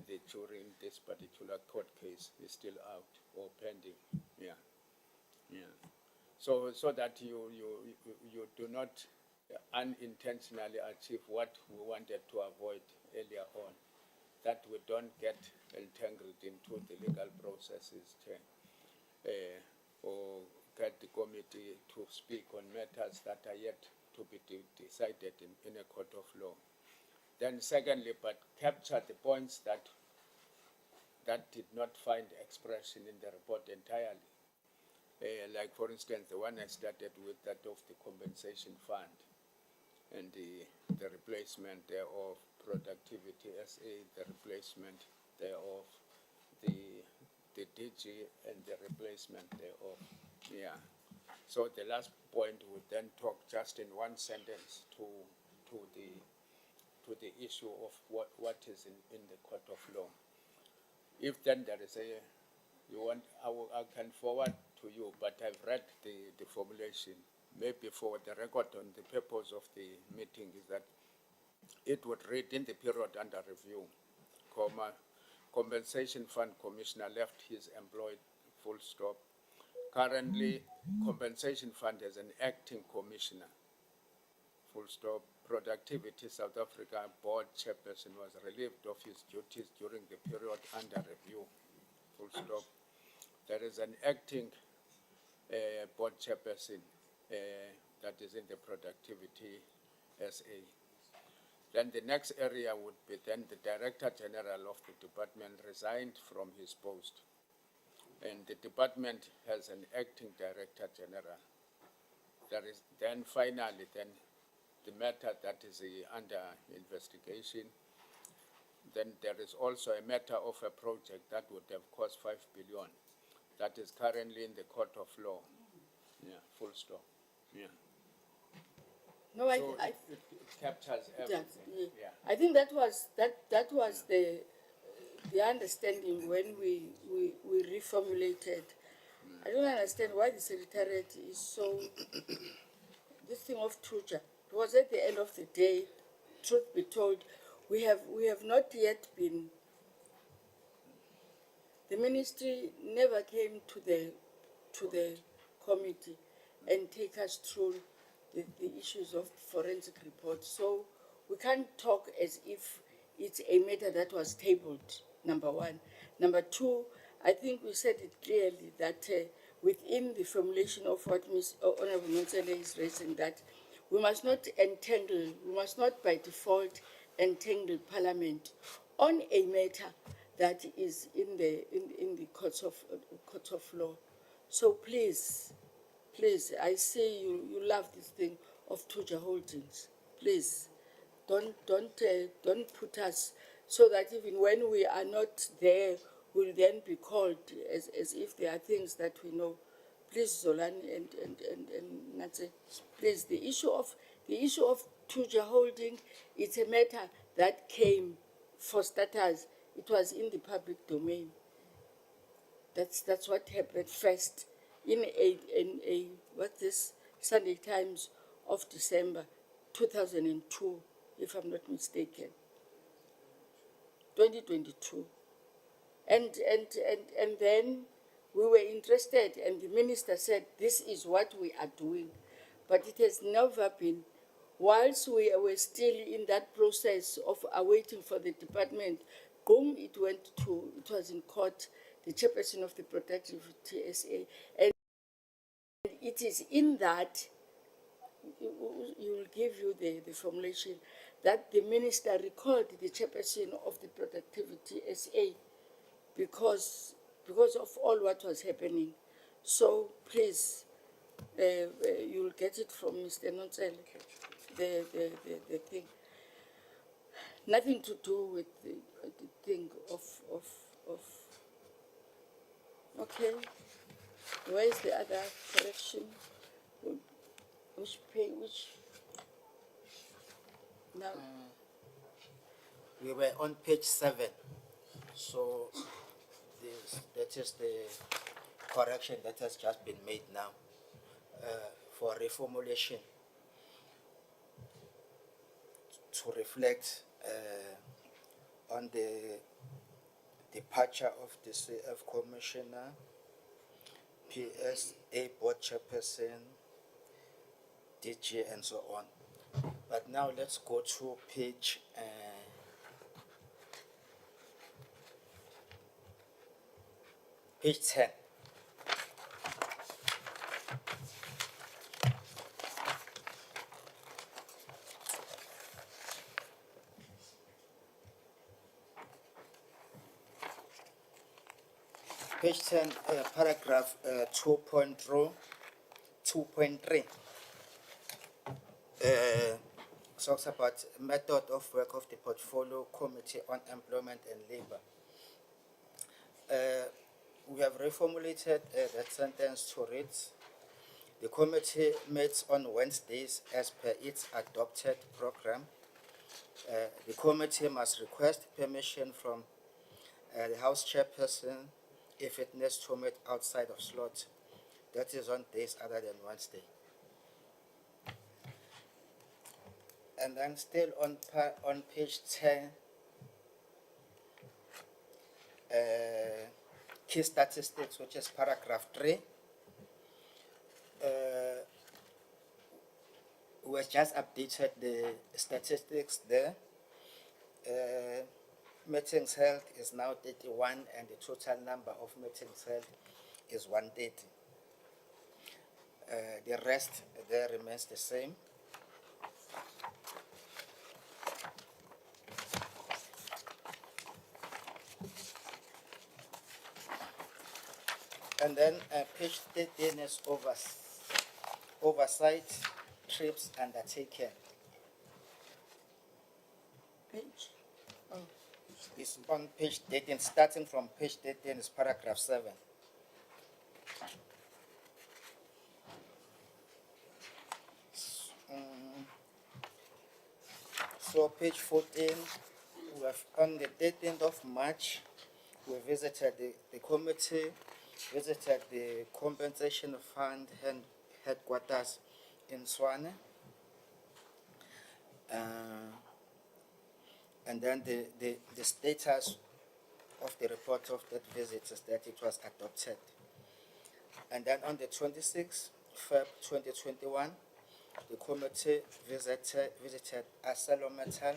the jury in this particular court case is still out or pending. Yeah. So that you do not unintentionally achieve what we wanted to avoid earlier on, that we don't get entangled into the legal processes, or get the committee to speak on matters that are yet to be decided in a court of law. Then secondly, but capture the points that did not find expression in the report entirely. Like, for instance, the one I started with, that of the compensation fund and the replacement thereof, Productivity SA, the replacement thereof, the DG and the replacement thereof. Yeah. So the last point would then talk just in one sentence to the issue of what is in the court of law. If then there is I can forward to you, but I've read the formulation. Maybe for the record on the purpose of the meeting is that it would read in the period under review, Compensation Fund Commissioner left his employed, full stop. Currently, Compensation Fund has an acting commissioner, full stop. Productivity South Africa board chairperson was relieved of his duties during the period under review, full stop. There is an acting board chairperson that is in the Productivity SA. Then the next area would be then the Director General of the department resigned from his post. And the department has an acting Director General. There is then finally then the matter that is under investigation. Then there is also a matter of a project that would have cost 5 billion that is currently in the court of law. Yeah, full stop, yeah. No, So it captures everything, yeah. yeah. I think that was the understanding when we reformulated. I don't understand why the secretariat is so this thing of Tuja, because at the end of the day, truth be told, we have not yet been. The ministry never came to the committee and take us through the issues of forensic reports. So we can't talk as if it's a matter that was tabled, number one. Number two, I think we said it clearly that within the formulation of what Honorable Monsele is raising, that we must not by default entangle Parliament on a matter that is in the courts of law. So please, I say you love this thing of Tuja Holdings. Please, don't put us so that even when we are not there, we'll then be called as if there are things that we know. Please, Zolani and Natse, please, the issue of Tuja Holding, it's a matter that came, for starters, it was in the public domain. That's what happened first in a what this Sunday Times of December 2002, if I'm not mistaken. 2022. And then we were interested, and the minister said, this is what we are doing. But it has never been. Whilst we were still in that process of awaiting for the department, boom, it was in court, the chairperson of the Protective TSA. And it is in that, you will give you the formulation, that the minister recalled the chairperson of the Productivity SA because of all what was happening. So please, you'll get it from Mr. Nonsele, the thing. Nothing to do with the thing of okay. Where's the other correction? Which page, now? We were on page 7, so that is the correction that has just been made now for reformulation to reflect on the departure of the CF Commissioner, PSA Board Chairperson, DG, and so on. But now let's go to page 10. Page 10, paragraph 2.3. Talks about method of work of the Portfolio Committee on Employment and Labor. We have reformulated that sentence to read: the committee meets on Wednesdays as per its adopted program. The committee must request permission from the House Chairperson if it needs to meet outside of slot. That is on days other than Wednesday. And then still on page 10, key statistics, which is paragraph 3. We have just updated the statistics there. Meetings held is now 31, and the total number of meetings held is 130. The rest there remains the same. And then page 13 is oversight, trips undertaken. Page? Oh. It's on page 13, starting from page 13 is paragraph 7. So page 14, we have on the 13th of March, we visited the committee, visited the compensation fund headquarters in Swane. And then the status of the report of that visit is that it was adopted. And then on the 26th Feb 2021, the committee visited Aselo Metal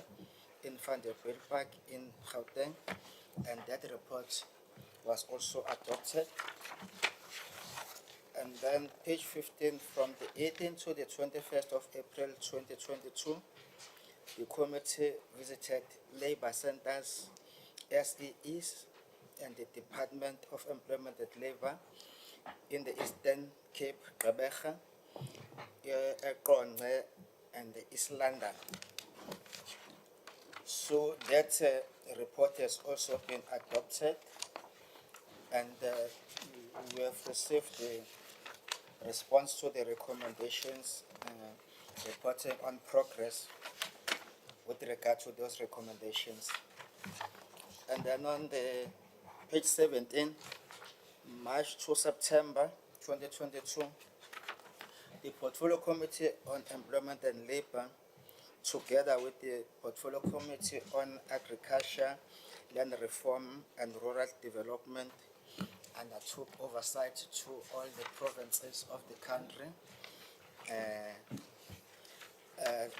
in Van der Park in Gauteng, and that report was also adopted. And then page 15, from the 18th to the 21st of April 2022, the committee visited labor centers, SEEs, and the Department of Employment and Labor in the Eastern Cape, Gqeberha, Eqonce, and East London. So that report has also been adopted, and we have received the response to the recommendations, reporting on progress with regard to those recommendations. And then on the page 17, March to September 2022, the Portfolio Committee on Employment and Labor, together with the Portfolio Committee on Agriculture, Land Reform and Rural Development, undertook oversight to all the provinces of the country,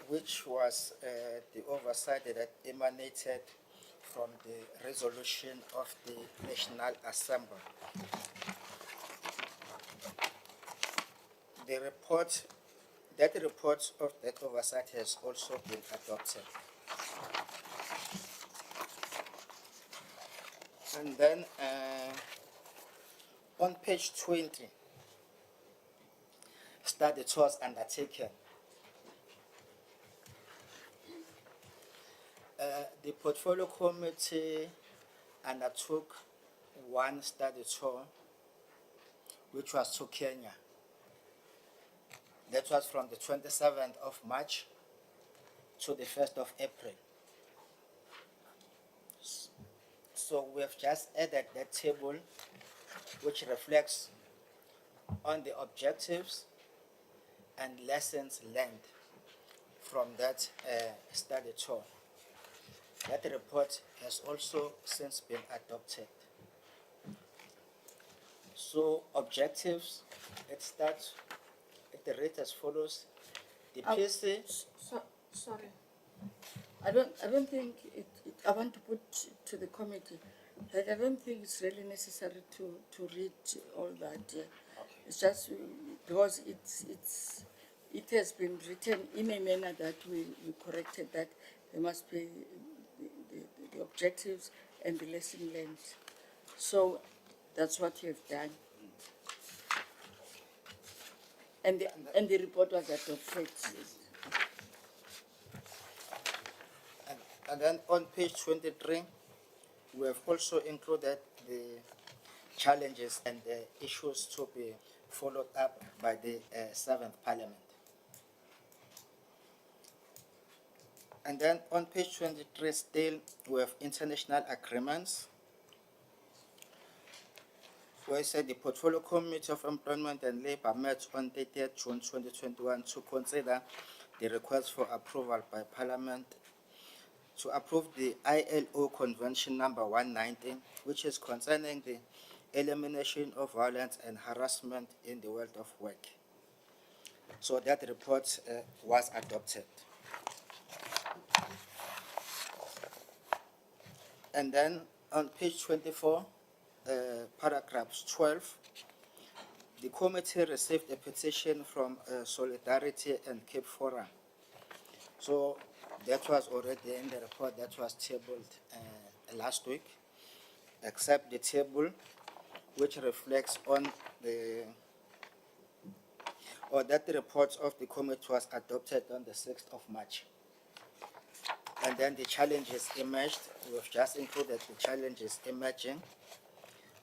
which was the oversight that emanated from the resolution of the National Assembly. The report of that oversight has also been adopted. And then on page 20, study tours undertaken. The Portfolio Committee undertook one study tour, which was to Kenya. That was from the 27th of March to the 1st of April. So we have just added that table, which reflects on the objectives and lessons learned from that study tour. That report has also since been adopted. So objectives, it starts at the rate as follows. The PC. Sorry. I don't think I want to put to the committee that I don't think it's really necessary to read all that. Okay. It's just because it has been written in a manner that we corrected that there must be the objectives and the lesson learned. So that's what you have done. And the report was adopted. And then on page 23, we have also included the challenges and the issues to be followed up by the 7th Parliament. And then on page 23 still, we have international agreements, where I said the Portfolio Committee of Employment and Labor met on 30th June 2021 to consider the request for approval by Parliament to approve the ILO Convention number 190, which is concerning the elimination of violence and harassment in the world of work. So that report was adopted. And then on page 24, paragraphs 12, the committee received a petition from Solidarity and Cape Forum. So that was already in the report that was tabled last week, except the table which reflects on that the report of the committee was adopted on the 6th of March. And then the challenges emerged. We've just included the challenges emerging.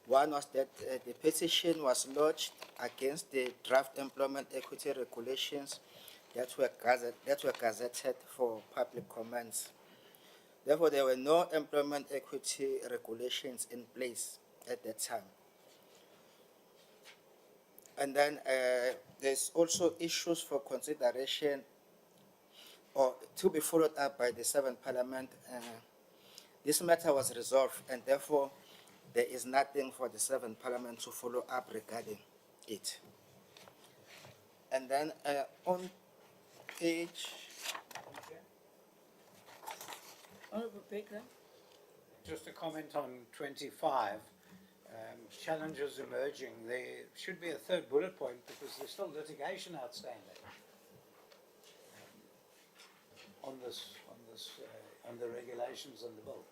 One was that the petition was lodged against the draft employment equity regulations that were gazetted for public comments. Therefore, there were no employment equity regulations in place at that time. And then there's also issues for consideration or to be followed up by the 7th Parliament. This matter was resolved, and therefore there is nothing for the 7th Parliament to follow up regarding it. And then on page, Honorable Baker, Just a comment on 25, challenges emerging. There should be a third bullet point because there's still litigation outstanding on the regulations and the bill.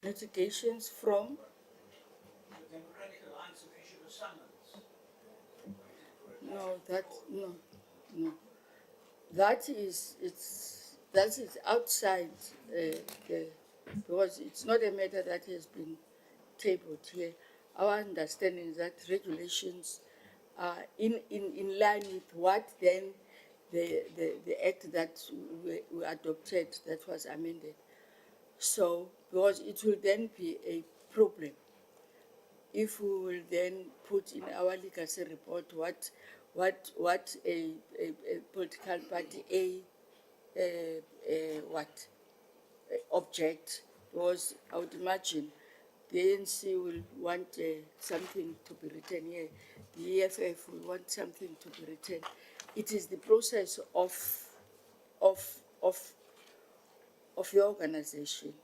litigations from, The Democratic Alliance have issued a summons. no. That is outside because it's not a matter that has been tabled here. Our understanding is that regulations are in line with what then the act that we adopted that was amended. So, because it will then be a problem if we will then put in our legacy report what a political party object, because I would imagine the ANC will want something to be written here, the EFF will want something to be written. It is the process of your organization,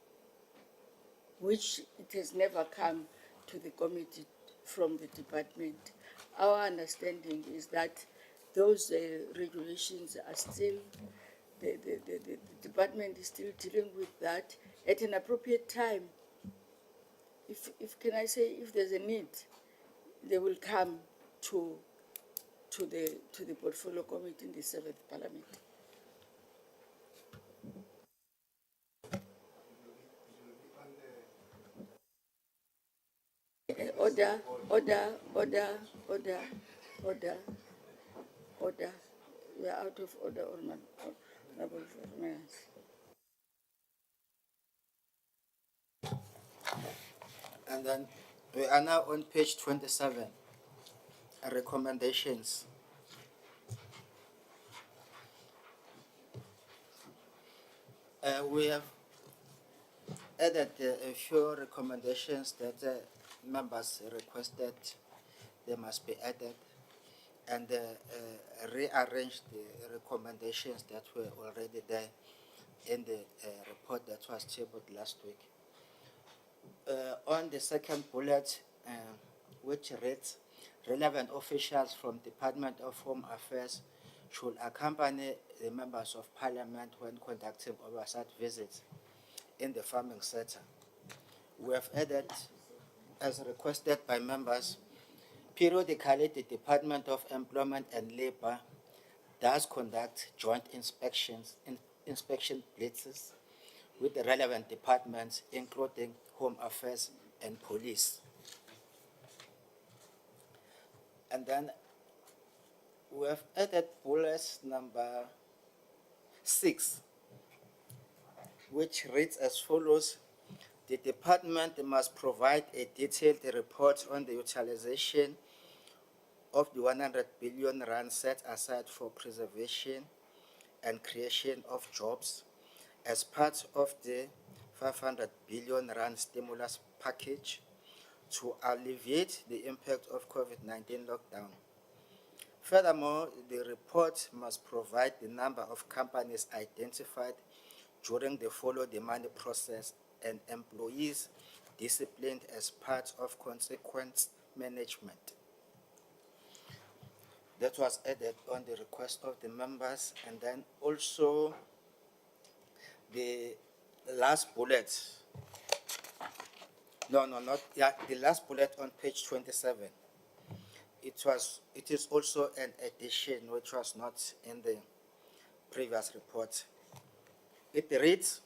which it has never come to the committee from the department. Our understanding is that those regulations are still, the department is still dealing with that at an appropriate time. If can I say, if there's a need, they will come to the portfolio committee in the 7th Parliament. Order. We are out of order, Honorable Mayors. and then we are now on page 27, recommendations. We have added a few recommendations that members requested they must be added, and rearranged the recommendations that were already there in the report that was tabled last week. On the second bullet, which reads, relevant officials from Department of Home Affairs should accompany the members of Parliament when conducting oversight visits in the farming sector. We have added, as requested by members, periodically the Department of Employment and Labour does conduct joint inspection blitzes with the relevant departments, including Home Affairs and Police. And then we have added bullet number 6, which reads as follows. The department must provide a detailed report on the utilization of the 100 billion rand set aside for preservation and creation of jobs as part of the 500 billion rand stimulus package to alleviate the impact of COVID-19 lockdown. Furthermore, the report must provide the number of companies identified during the follow the money process and employees disciplined as part of consequence management. That was added on the request of the members. And then also the last bullet, the last bullet on page 27. It is also an addition which was not in the previous report. It reads,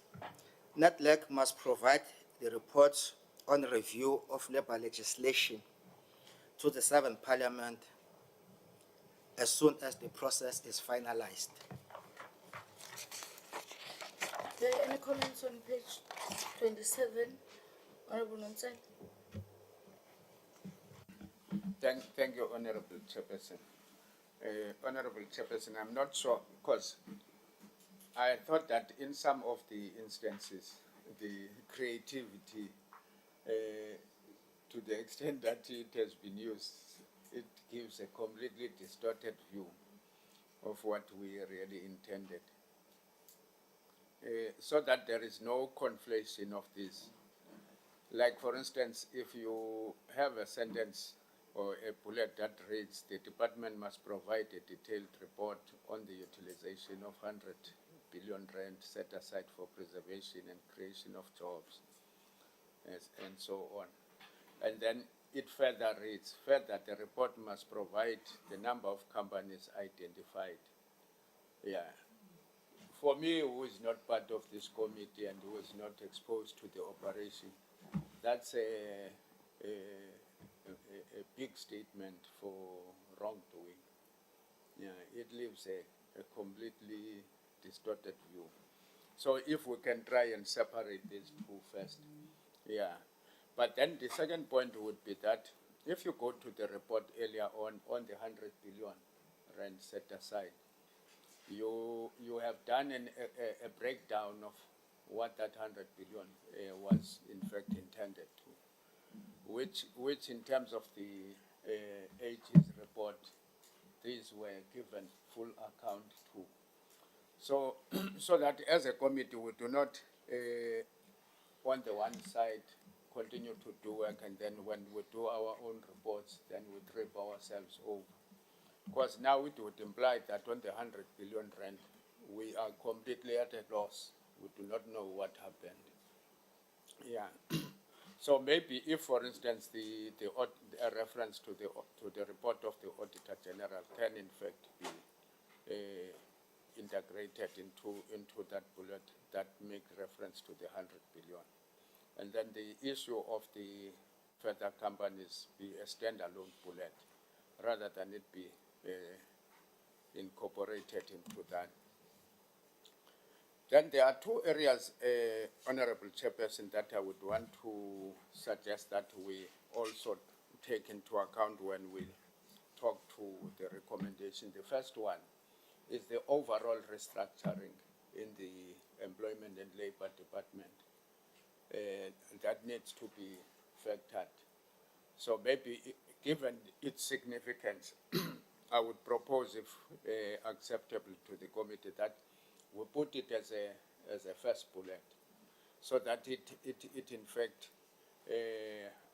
NATLAC must provide the report on review of labor legislation to to the 7th Parliament as soon as the process is finalized. Are there any comments on page 27? Honorable Nonsai. Thank you, Honorable Chairperson. Honorable Chairperson, I'm not sure because I thought that in some of the instances, the creativity, to the extent that it has been used, it gives a completely distorted view of what we really intended. So that there is no conflation of this. Like, for instance, if you have a sentence or a bullet that reads, the department must provide a detailed report on the utilization of 100 billion rand set aside for preservation and creation of jobs, and so on. And then it further reads, further, the report must provide the number of companies identified. Yeah. For me, who is not part of this committee and who is not exposed to the operation, that's a big statement for wrongdoing. Yeah, it leaves a completely distorted view. So if we can try and separate these two first, yeah. But then the second point would be that if you go to the report earlier on the 100 billion rand set aside, you have done a breakdown of what that 100 billion was in fact intended to, which in terms of the AG's report, these were given full account to. So, so that as a committee we do not, on the one side, continue to do work, and then when we do our own reports, then we trip ourselves over. Because now it would imply that on the 100 billion rand, we are completely at a loss. We do not know what happened. Yeah. So maybe if, for instance, a reference to the report of the Auditor General can in fact be integrated into that bullet that make reference to the 100 billion. And then the issue of the further companies be a standalone bullet rather than it be incorporated into that. Then there are two areas, Honorable Chairperson, that I would want to suggest that we also take into account when we talk to the recommendation. The first one is the overall restructuring in the Employment and Labor Department. That needs to be factored. So maybe given its significance, I would propose, if acceptable to the committee, that we put it as a first bullet, so that it in fact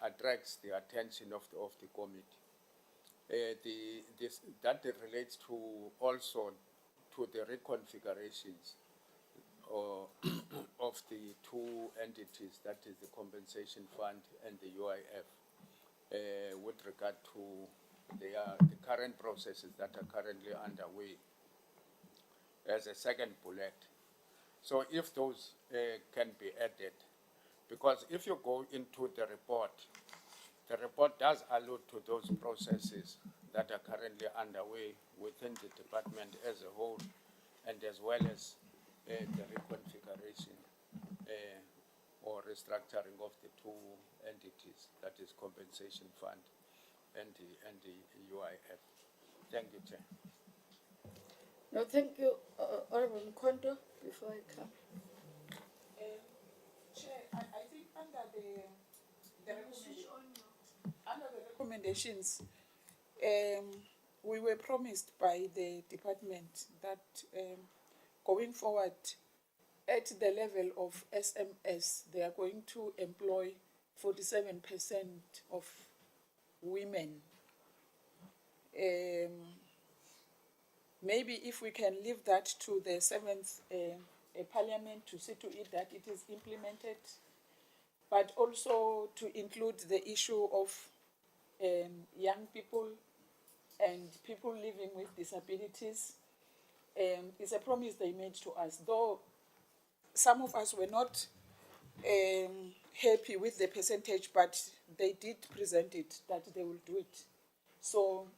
attracts the attention of the committee. That relates to also to the reconfigurations of the two entities, that is the compensation fund and the UIF, with regard to the current processes that are currently underway, as a second bullet. So if those can be added, because if you go into the report does allude to those processes that are currently underway within the department as a whole, and as well as the reconfiguration or restructuring of the two entities, that is compensation fund and the UIF. Thank you, Chair. No, thank you, Honorable Nkondo, before I come. Chair, I think under the recommendations, we were promised by the department that going forward, at the level of SMS, they are going to employ 47% of women. Maybe if we can leave that to the 7th Parliament to see to it that it is implemented, but also to include the issue of young people and people living with disabilities. It's a promise they made to us, though some of us were not happy with the percentage, but they did present it, that they will do it. So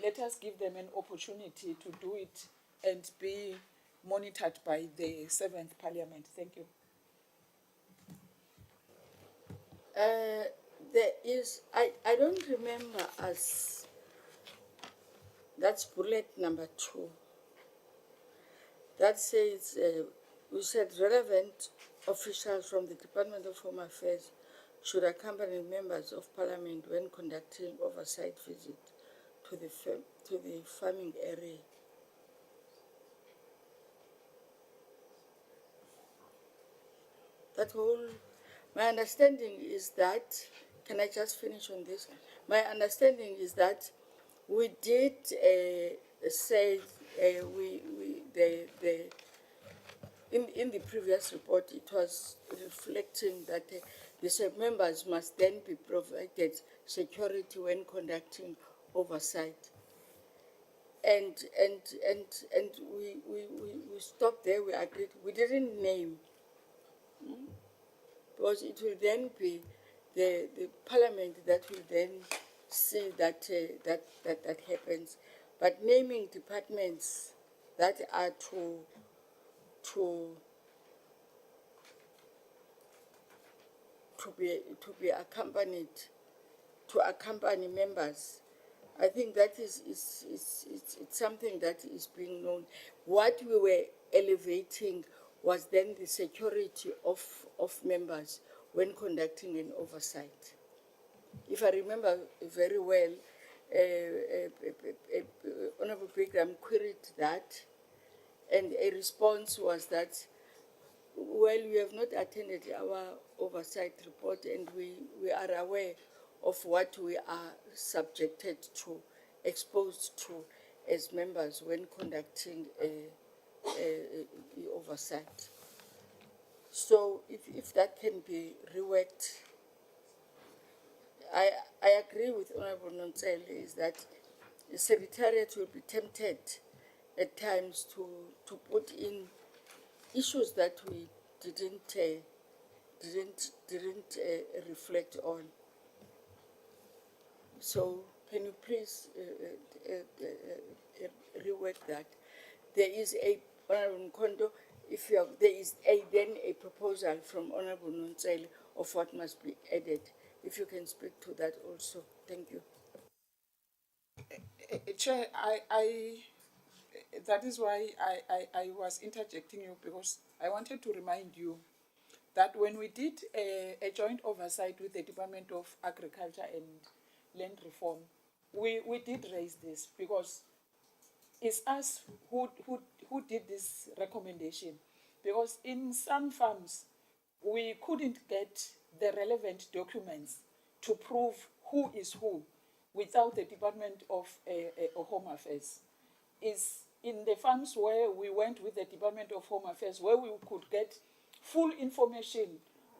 let us give them an opportunity to do it and be monitored by the 7th Parliament. Thank you. There is, I don't remember us, that's bullet number 2. That says, we said relevant officials from the Department of Home Affairs should accompany members of Parliament when conducting oversight visit to the farming area. That whole, my understanding is that, can I just finish on this? My understanding is that we did say in the previous report, it was reflecting that the members must then be provided security when conducting oversight. And we stopped there, we agreed. We didn't name, because it will then be the Parliament that will then see that that happens. But naming departments that are to be accompanied, to accompany members, I think that is it's something that is being known. What we were elevating was then the security of members when conducting an oversight. If I remember very well, Honorable Brigham queried that, and a response was that, well, we have not attended our oversight report and we are aware of what we are subjected to, exposed to as members when conducting a oversight. So if that can be reworked, I agree with Honorable Nontsele, is that the Secretariat will be tempted at times to put in issues that we didn't reflect on. So can you please rework that? There is a, Honorable Nkondo, if you have, there is then a proposal from Honorable Nontsele of what must be added. If you can speak to that also, thank you. Chair, that is why I was interjecting you, because I wanted to remind you that when we did a joint oversight with the Department of Agriculture and Land Reform, we did raise this, because it's us who did this recommendation. Because in some farms, we couldn't get the relevant documents to prove who is who without the Department of Home Affairs. Is in the farms where we went with the Department of Home Affairs, where we could get full information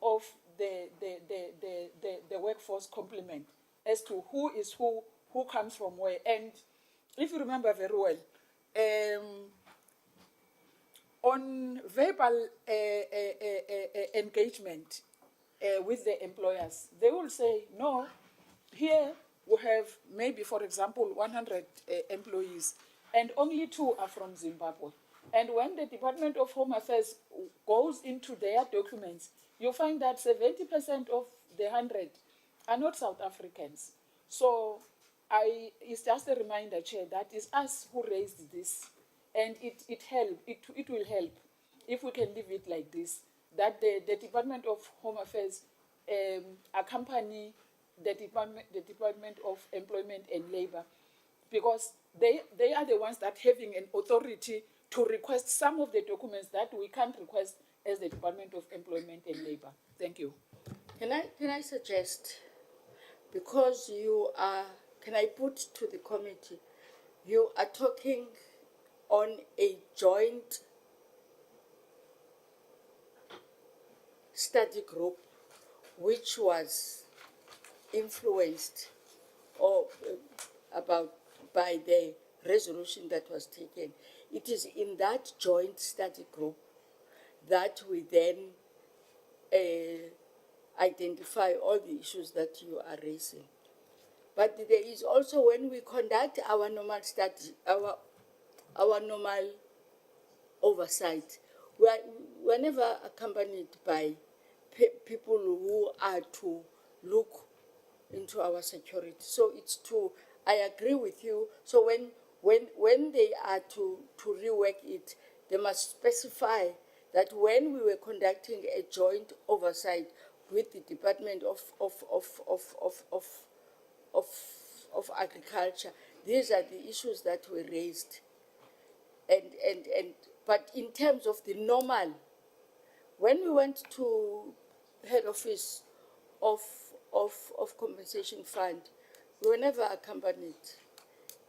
of the workforce complement as to who is who comes from where. And if you remember very well, on verbal engagement with the employers, they will say, no, here we have maybe, for example, 100 employees, and only 2 are from Zimbabwe. And when the Department of Home Affairs goes into their documents, you find that 70% of the 100 are not South Africans. So it's just a reminder, Chair, that it's us who raised this, and it will help if we can leave it like this, that the Department of Home Affairs accompany the Department of Employment and Labor, because they are the ones that having an authority to request some of the documents that we can't request as the Department of Employment and Labor. Thank you. Can I suggest, because you are, can I put to the committee, you are talking on a joint study group which was influenced or about by the resolution that was taken. It is in that joint study group that we then identify all the issues that you are raising. But there is also when we conduct our normal study, our normal oversight, we are whenever accompanied by people who are to look into our security. So it's to, I agree with you. So when they are to rework it, they must specify that when we were conducting a joint oversight with the Department of Agriculture, these are the issues that were raised. And but in terms of the normal, when we went to head office of compensation fund, we were never accompanied.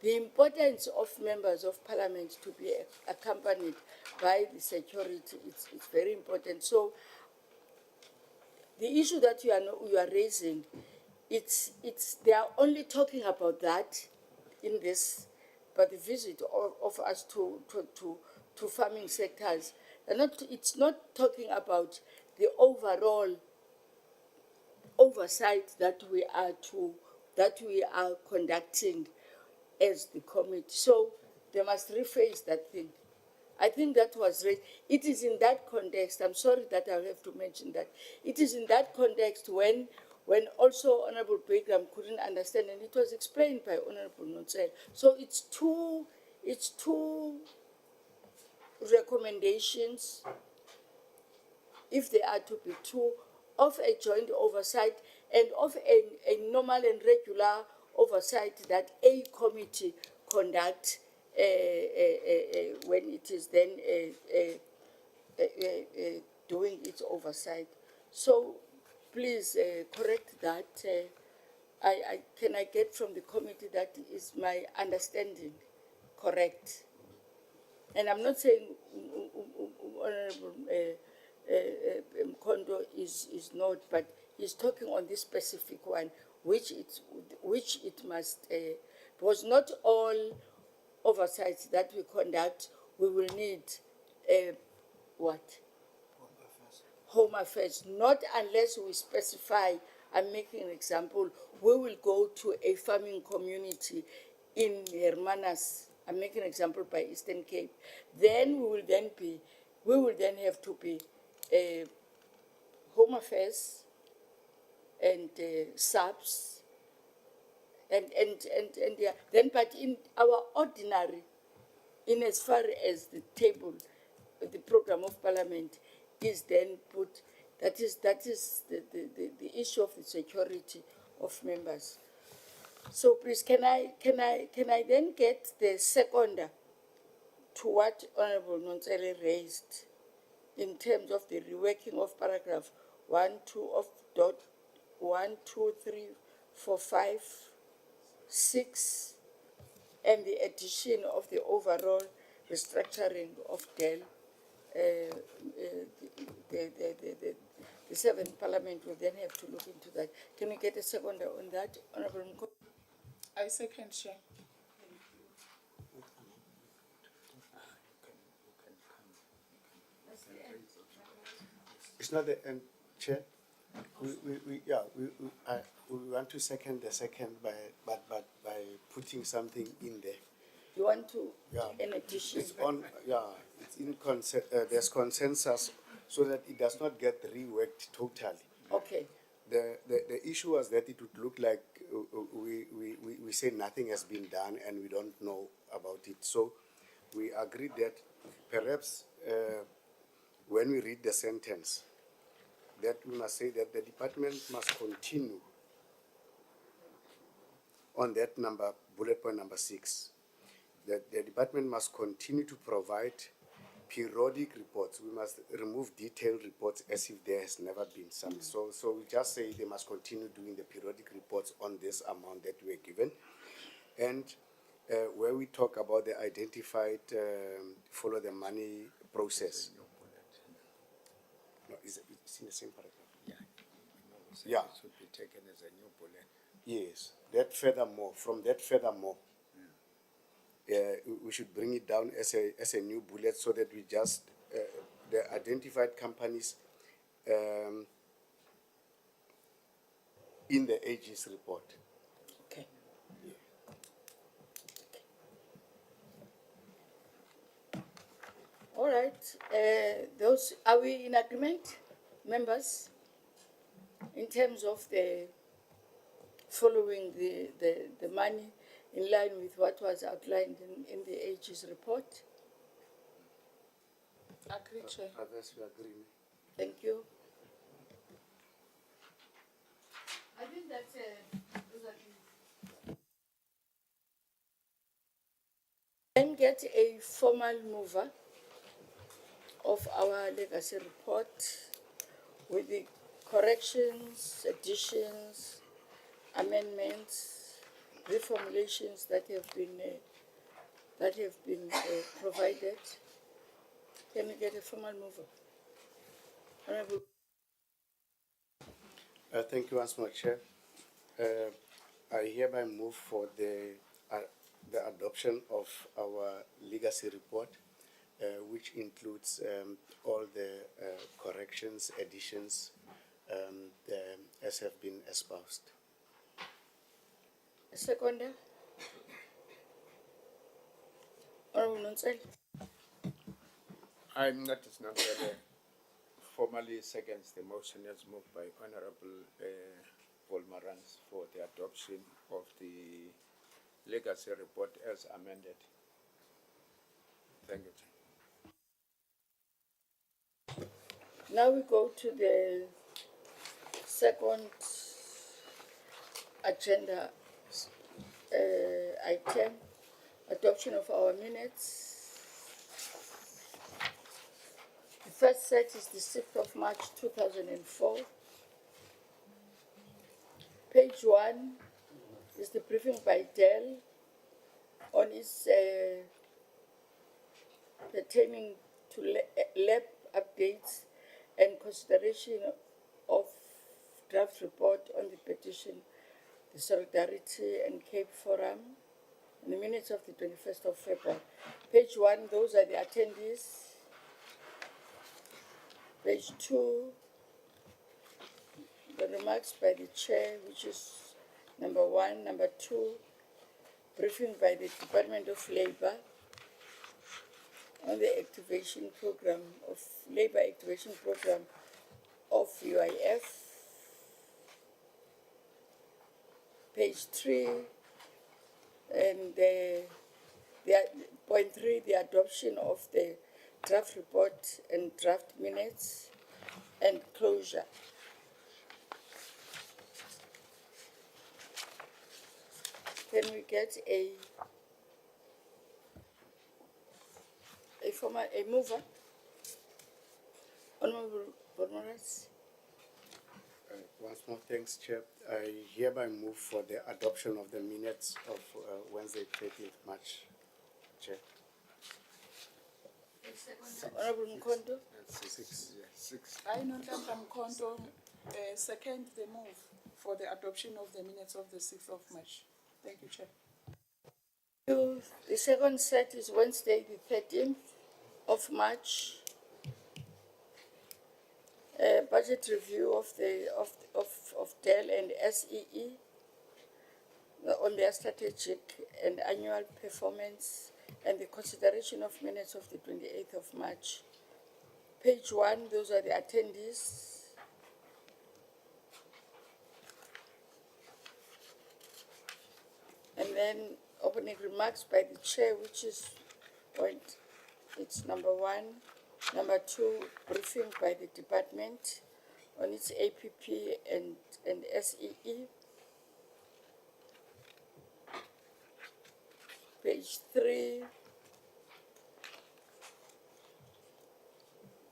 The importance of members of parliament to be accompanied by the security, it's very important. So the issue that you are raising, it's they are only talking about that in this, but the visit of us to farming sectors, they're not, it's not talking about the overall oversight that we are conducting as the committee. So they must rephrase that thing. I think that was raised. It is in that context, I'm sorry that I have to mention that. It is in that context when also Honorable Begum couldn't understand, and it was explained by Honorable Nonsel. So it's two recommendations, if there are to be two, of a joint oversight and of a normal and regular oversight that a committee conduct when it is then doing its oversight. So please correct that. Can I get from the committee that is my understanding correct? And I'm not saying Honorable Mkondo is not, but he's talking on this specific one, which it must, because not all oversights that we conduct, we will need what? Home affairs, not unless we specify. I'm making an example. We will go to a farming community in Hermanas. I'm making an example by Eastern Cape. Then we will then have to be home affairs and subs and yeah. Then, but in our ordinary, in as far as the table, the program of parliament is then put, that is the issue of the security of members. So please, can I then get the seconder to what Honorable Nonsele raised in terms of the reworking of paragraph 1, 2 of dot 1, 2, 3, 4, 5, 6, and the addition of the overall restructuring of DEL. The seventh parliament will then have to look into that. Can we get a seconder on that, Honorable Mko? I second, Chair. It's not the end, Chair. We want to second the second by putting something in there. You want to, Yeah. in addition? It's on, yeah, it's in there's consensus so that it does not get reworked totally. Okay. The issue was that it would look like we say nothing has been done and we don't know about it. So we agreed that perhaps when we read the sentence, that we must say that the department must continue on that number, bullet point number 6, that the department must continue to provide periodic reports. We must remove detailed reports as if there has never been some. So we just say they must continue doing the periodic reports on this amount that we are given. And where we talk about the identified follow the money process. No, it's in the same paragraph. Yeah. It should be taken as a new bullet. Yes, that furthermore, from that furthermore, we should bring it down as a new bullet so that we just, the identified companies in the AG's report. Okay. right, are we in agreement, members? In terms of the following the money in line with what was outlined in the AG's report? Agree, Chair. Others will agree. Thank you. I think that's then get a formal mover of our legacy report with the corrections, additions, amendments, reformulations that have been provided. Can we get a formal mover? Honorable. Thank you once more, Chair. I hereby move for the adoption of our legacy report, which includes all the corrections, additions, as have been espoused. A seconder? Honorable Nonsel. I'm not as not formally seconds the motion as moved by Honorable Paul Marans for the adoption of the legacy report as amended. Thank you, Chair. Now we go to the second agenda item, adoption of our minutes. The first set is the 6th of March 2004. Page 1 is the briefing by Dell on its pertaining to lab updates and consideration of draft report on the petition, the Solidarity and Cape Forum, in the minutes of the 21st of February. Page 1, those are the attendees. Page 2, the remarks by the chair, which is number 1. Number 2, briefing by the Department of Labor on the activation program of labor activation program of UIF. Page 3, and point 3, the adoption of the draft report and draft minutes and closure. Can we get a mover? Honorable Bormoras. Once more, thanks, Chair. I hereby move for the adoption of the minutes of Wednesday, 30th March, Chair. Honorable Mkondo. Six. I Nonhlanhla Mkhonto second the move for the adoption of the minutes of the 6th of March. Thank you, Chair. The second set is Wednesday, the 13th of March. Budget review of Dell and SEE on their strategic and annual performance and the consideration of minutes of the 28th of March. Page 1, those are the attendees. And then opening remarks by the chair, which is it's number 1. Number 2, briefing by the department on its APP and SEE. Page 3,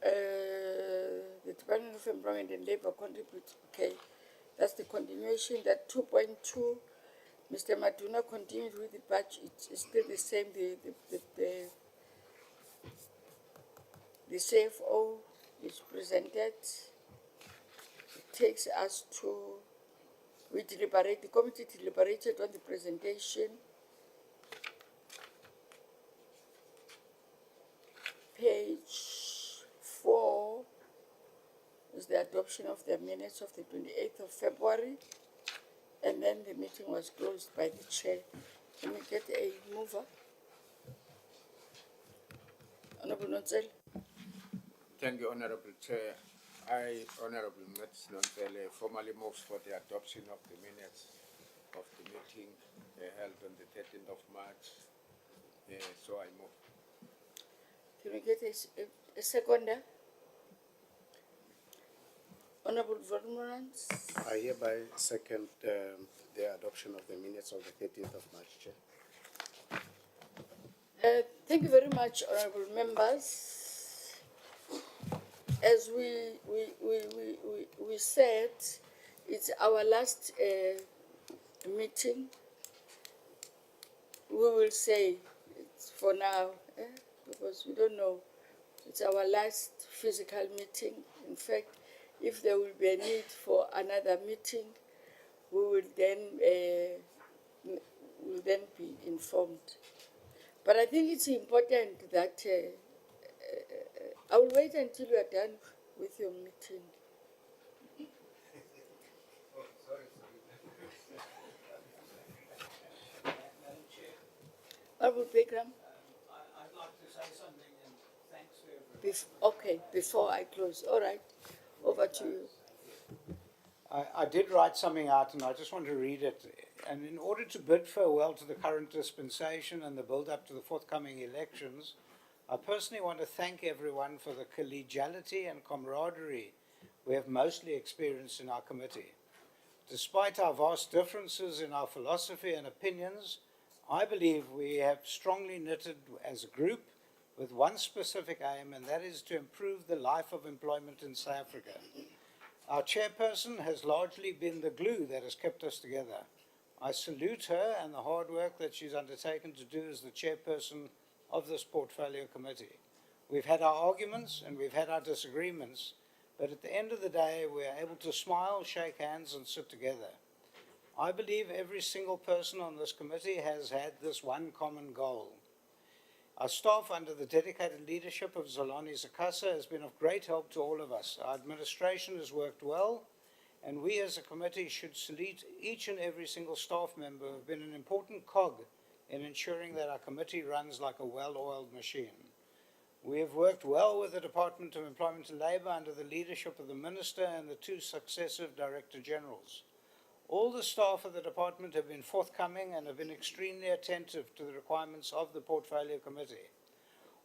the Department of Employment and Labor contributes. Okay, that's the continuation. That 2.2, Mr. Maduna continued with the batch. It's still the same. The CFO is presented. It takes us to, the committee deliberated on the presentation. Page 4 is the adoption of the minutes of the 28th of February, and then the meeting was closed by the chair. Can we get a mover? Honorable Nonsel. Thank you, Honorable Chair. I, Honorable NCOP, formally moves for the adoption of the minutes of the meeting held on the 13th of March. So I move. Can we get a seconder? Honorable Volmorans? I hereby second the adoption of the minutes of the 13th of March, Chair. Thank you very much, honorable members. As we said, it's our last meeting. We will say it's for now, because we don't know. It's our last physical meeting. In fact, if there will be a need for another meeting, we will then be informed. But I think it's important that I will wait until you are done with your meeting. Madam Chair, Honorable Pegram, I'd like to say something and thanks to everyone. okay, before I close. All right, over to you. I did write something out and I just want to read it. And in order to bid farewell to the current dispensation and the build-up to the forthcoming elections, I personally want to thank everyone for the collegiality and camaraderie we have mostly experienced in our committee. Despite our vast differences in our philosophy and opinions, I believe we have strongly knitted as a group with one specific aim, and that is to improve the life of employment in South Africa. Our chairperson has largely been the glue that has kept us together. I salute her and the hard work that she's undertaken to do as the chairperson of this portfolio committee. We've had our arguments and we've had our disagreements, but at the end of the day, we are able to smile, shake hands, and sit together. I believe every single person on this committee has had this one common goal. Our staff, under the dedicated leadership of Zolani Zakasa, has been of great help to all of us. Our administration has worked well, and we as a committee should salute each and every single staff member who have been an important cog in ensuring that our committee runs like a well-oiled machine. We have worked well with the Department of Employment and Labour under the leadership of the Minister and the two successive Director Generals. All the staff of the department have been forthcoming and have been extremely attentive to the requirements of the Portfolio Committee.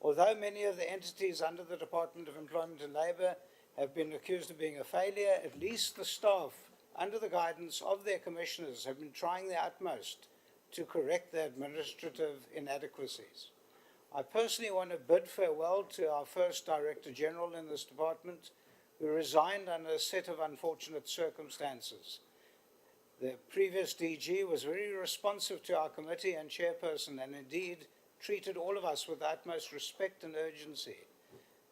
Although many of the entities under the Department of Employment and Labour have been accused of being a failure, at least the staff, under the guidance of their commissioners, have been trying their utmost to correct the administrative inadequacies. I personally want to bid farewell to our first Director General in this department, who resigned under a set of unfortunate circumstances. The previous DG was very responsive to our committee and chairperson, and indeed treated all of us with the utmost respect and urgency.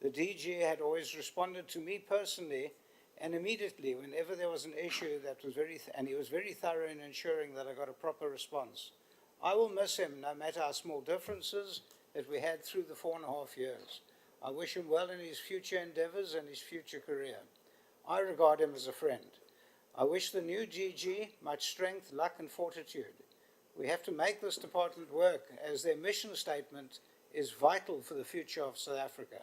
The DG had always responded to me personally and immediately whenever there was an issue that was and he was very thorough in ensuring that I got a proper response. I will miss him, no matter our small differences that we had through the 4.5 years. I wish him well in his future endeavors and his future career. I regard him as a friend. I wish the new GG much strength, luck, and fortitude. We have to make this department work, as their mission statement is vital for the future of South Africa.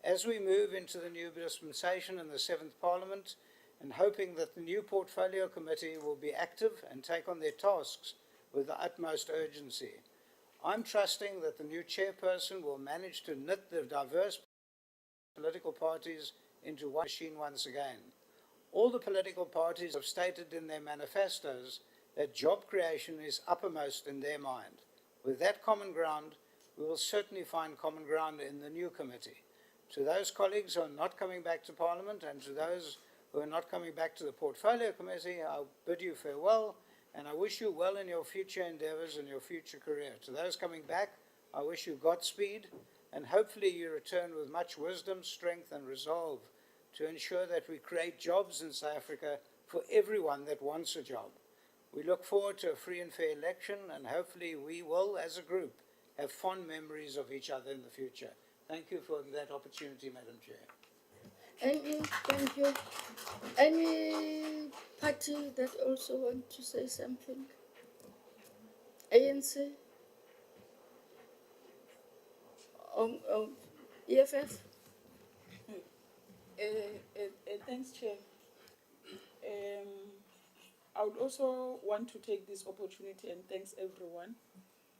As we move into the new dispensation in the 7th Parliament, and hoping that the new Portfolio Committee will be active and take on their tasks with the utmost urgency, I'm trusting that the new chairperson will manage to knit the diverse political parties into one machine once again. All the political parties have stated in their manifestos that job creation is uppermost in their mind. With that common ground, we will certainly find common ground in the new committee. To those colleagues who are not coming back to Parliament and to those who are not coming back to the Portfolio Committee, I bid you farewell, and I wish you well in your future endeavours and your future career. To those coming back, I wish you Godspeed, and hopefully you return with much wisdom, strength, and resolve to ensure that we create jobs in South Africa for everyone that wants a job. We look forward to a free and fair election, and hopefully we will, as a group, have fond memories of each other in the future. Thank you for that opportunity, Madam Chair. Thank you. Any party that also want to say something? ANC? EFF? Thanks, Chair. I would also want to take this opportunity and thanks everyone,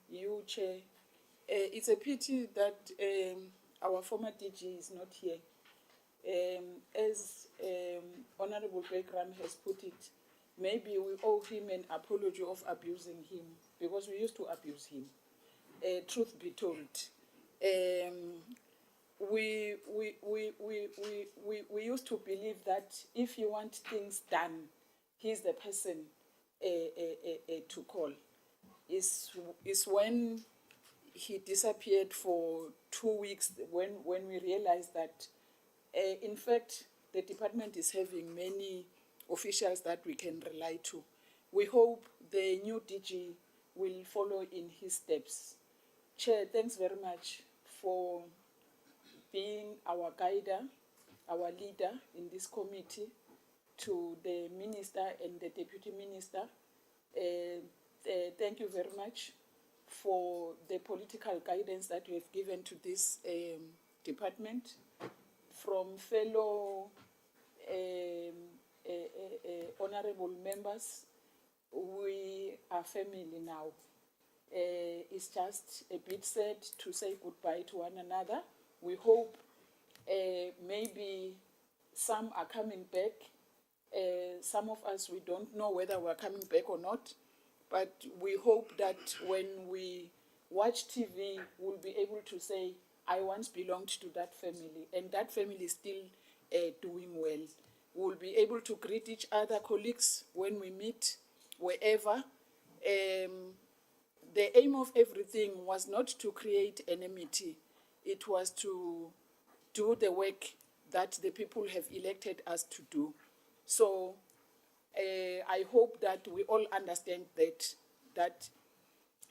you, Chair. It's a pity that our former DG is not here. As Honorable Bekram has put it, maybe we owe him an apology of abusing him, because we used to abuse him. Truth be told, we used to believe that if you want things done, he's the person to call. Is when he disappeared for 2 weeks, when we realized that in fact the department is having many officials that we can rely to. We hope the new DG will follow in his steps. Chair, thanks very much for being our guider, our leader in this committee, to the minister and the deputy minister. Thank you very much for the political guidance that you have given to this department. From fellow honorable members, we are family now. It's just a bit sad to say goodbye to one another. We hope maybe some are coming back. Some of us, we don't know whether we're coming back or not, but we hope that when we watch TV, we'll be able to say, I once belonged to that family, and that family is still doing well. We'll be able to greet each other, colleagues, when we meet, wherever. The aim of everything was not to create enmity. It was to do the work that the people have elected us to do. So I hope that we all understand that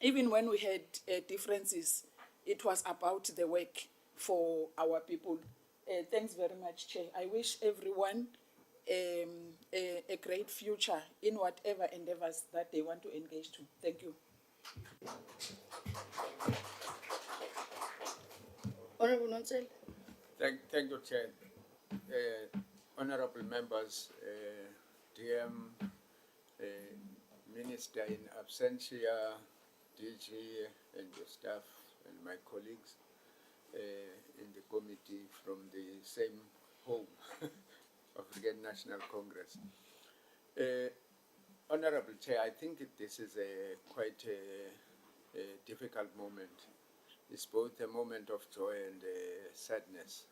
even when we had differences, it was about the work for our people. Thanks very much, Chair. I wish everyone a great future in whatever endeavors that they want to engage to. Thank you. Honorable Nonsel. Thank you, Chair. Honorable members, DM, Minister in absentia, DG and your staff and my colleagues in the committee from the same home, African National Congress. Honorable Chair, I think this is quite a difficult moment. It's both a moment of joy and sadness.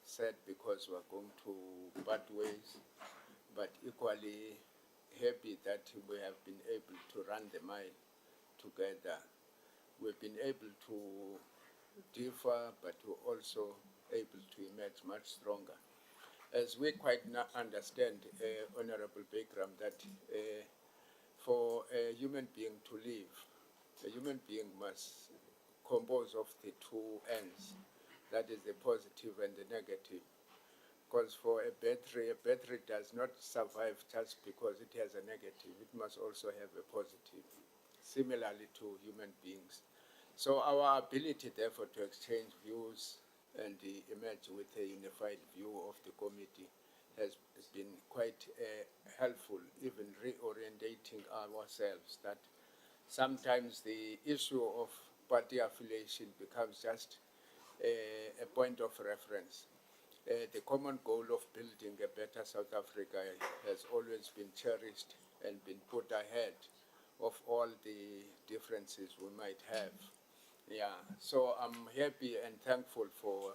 Sad because we're going to part ways, but equally happy that we have been able to run the mile together. We've been able to differ, but we're also able to emerge much stronger. As we quite understand, Honorable Bekram, that for a human being to live, a human being must compose of the two ends. That is the positive and the negative. Because for a battery does not survive just because it has a negative. It must also have a positive, similarly to human beings. So our ability, therefore, to exchange views and emerge with a unified view of the committee has been quite helpful, even reorientating ourselves, that sometimes the issue of party affiliation becomes just a point of reference. The common goal of building a better South Africa has always been cherished and been put ahead of all the differences we might have. Yeah, so I'm happy and thankful for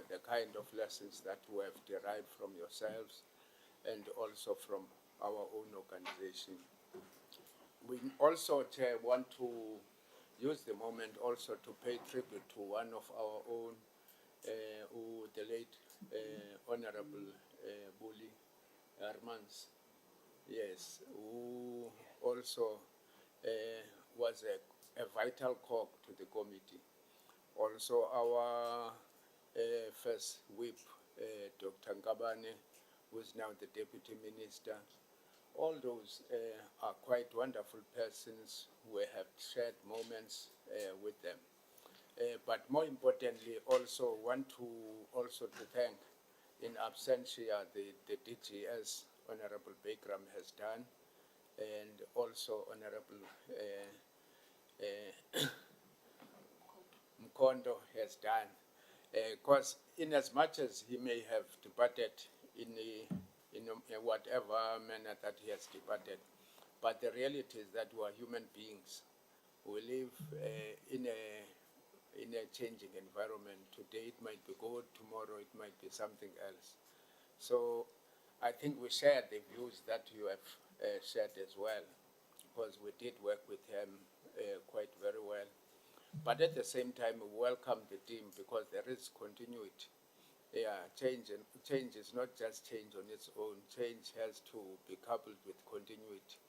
the kind of lessons that we have derived from yourselves and also from our own organization. We also, Chair, want to use the moment also to pay tribute to one of our own, the late Honorable Bully Hermans, yes, who also was a vital cog to the committee. Also our first whip, Dr. Ngabane, who is now the Deputy Minister. All those are quite wonderful persons who have shared moments with them. But more importantly, also want to thank in absentia, the DGS, Honorable Bakram, has done, and also Honorable Mkondo has done. Because in as much as he may have departed in a whatever manner that he has departed, but the reality is that we are human beings. We live in a changing environment. Today it might be good, tomorrow it might be something else. So I think we share the views that you have shared as well, because we did work with him quite very well. But at the same time, we welcome the team because there is continuity. Yeah, change is not just change on its own. Change has to be coupled with continuity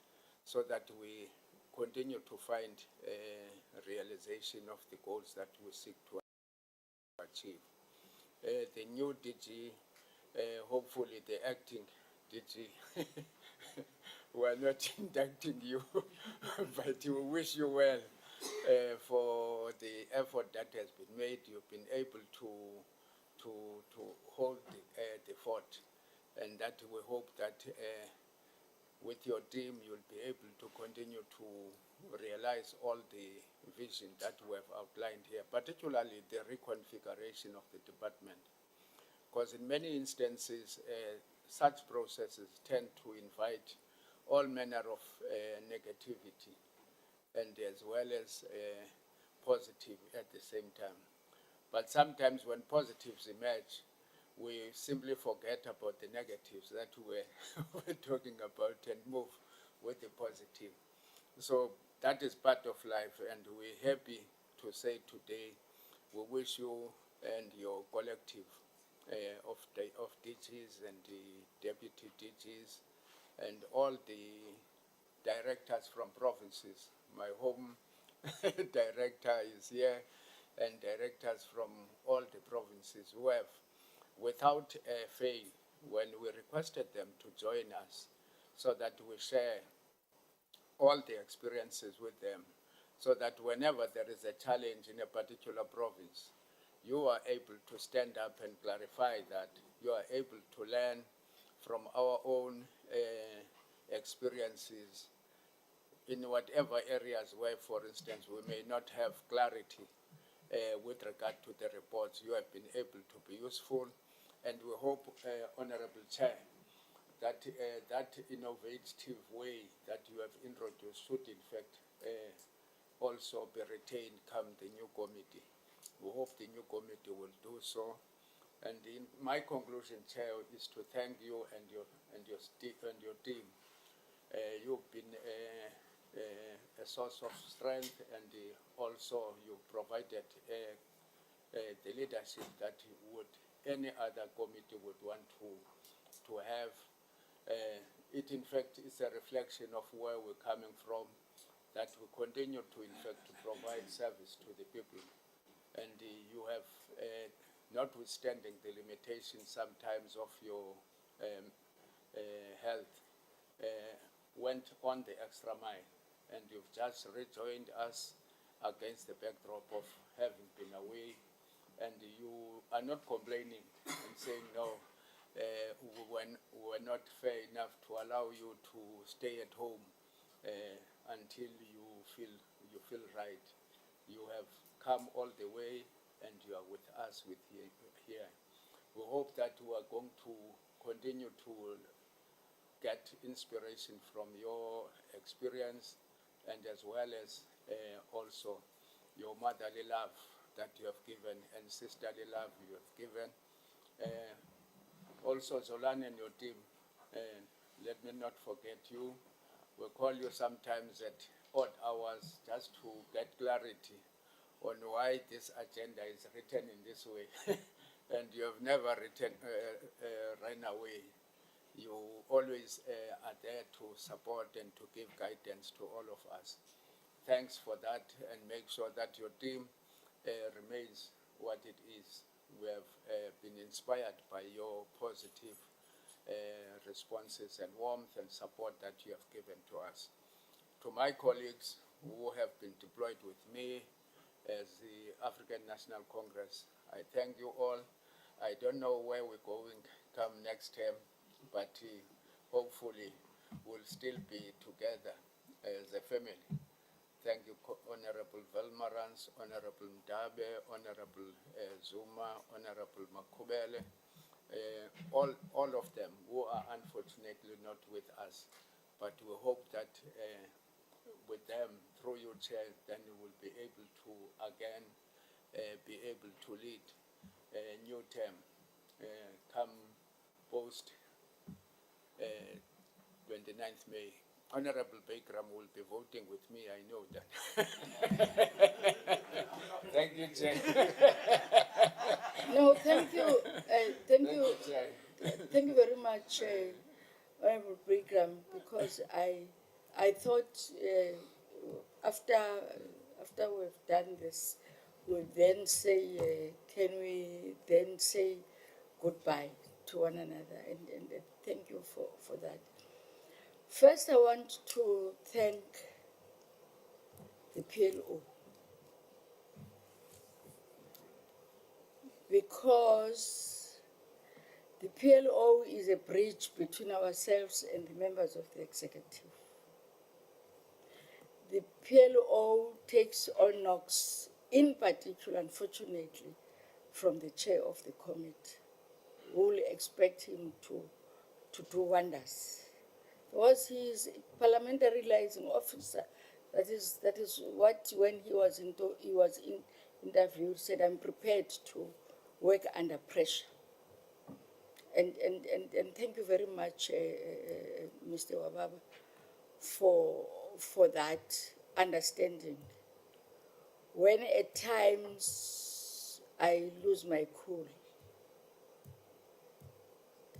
so that we continue to find a realization of the goals that we seek to achieve. The new DG, hopefully the acting DG, we are not inducting you, but we wish you well for the effort that has been made. You've been able to hold the fort, and that we hope that with your team you'll be able to continue to realize all the vision that we have outlined here, particularly the reconfiguration of the department. Because in many instances, such processes tend to invite all manner of negativity, and as well as positive at the same time. But sometimes when positives emerge, we simply forget about the negatives that we're talking about and move with the positive. So that is part of life, and we're happy to say today we wish you and your collective of DGs and the deputy DGs and all the directors from provinces. My home director is here, and directors from all the provinces who have, without fail, when we requested them to join us so that we share all the experiences with them, so that whenever there is a challenge in a particular province, you are able to stand up and clarify that. You are able to learn from our own experiences in whatever areas where, for instance, we may not have clarity with regard to the reports. You have been able to be useful, and we hope, Honorable Chair, that that innovative way that you have introduced should in fact also be retained come the new committee. We hope the new committee will do so. And in my conclusion, Chair, is to thank you and your team. You've been a source of strength, and also you provided the leadership that any other committee would want to have. It in fact is a reflection of where we're coming from, that we continue to in fact to provide service to the people. And you have, notwithstanding the limitations sometimes of your health, went on the extra mile, and you've just rejoined us against the backdrop of having been away, and you are not complaining and saying, no, we were not fair enough to allow you to stay at home until you feel right. You have come all the way, and you are with us here. We hope that we are going to continue to get inspiration from your experience, and as well as also your motherly love that you have given and sisterly love you have given. Also, Zolan and your team, let me not forget you. We call you sometimes at odd hours just to get clarity on why this agenda is written in this way. And you have never run away. You always are there to support and to give guidance to all of us. Thanks for that, and make sure that your team remains what it is. We have been inspired by your positive responses and warmth and support that you have given to us. To my colleagues who have been deployed with me as the African National Congress, I thank you all. I don't know where we're going come next term, but hopefully we'll still be together as a family. Thank you, Honorable Velmarans, Honorable Mdabe, Honorable Zuma, Honorable Makubele, all of them who are unfortunately not with us. But we hope that with them, through your chair, then you will be able to again be able to lead a new term come post 29th May. Honorable Bagram will be voting with me, I know that. Thank you, Chair. No, thank you, thank you, Chair. thank you very much, Honorable Brigham, because I thought after we've done this, we'll then say, can we then say goodbye to one another, and thank you for that. First, I want to thank the PLO, because the PLO is a bridge between ourselves and the members of the executive. The PLO takes all knocks, in particular, unfortunately, from the chair of the committee. We will expect him to do wonders. Because he is a parliamentary liaison officer. That is what, when he was interviewed, said, I'm prepared to work under pressure. And thank you very much, Mr. Wababa, for that understanding. When at times I lose my cool,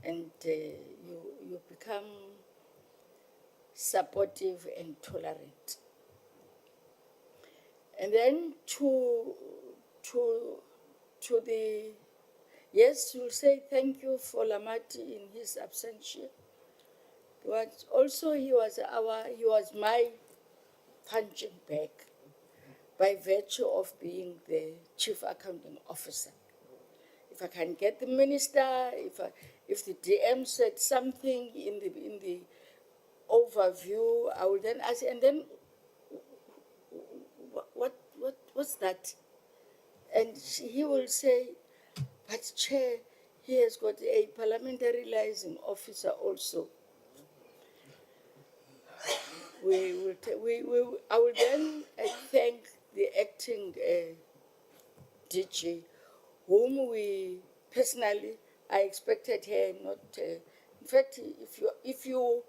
and you become supportive and tolerant. And then to the, yes, you'll say thank you for Lamati in his absentia, but also he was my punching bag by virtue of being the chief accounting officer. If I can get the minister, if the DM said something in the overview, I will then ask, and then what's that? And he will say, but Chair, he has got a parliamentary liaison officer also. I will then thank the acting DG, whom we personally, I expected her not. In fact, if you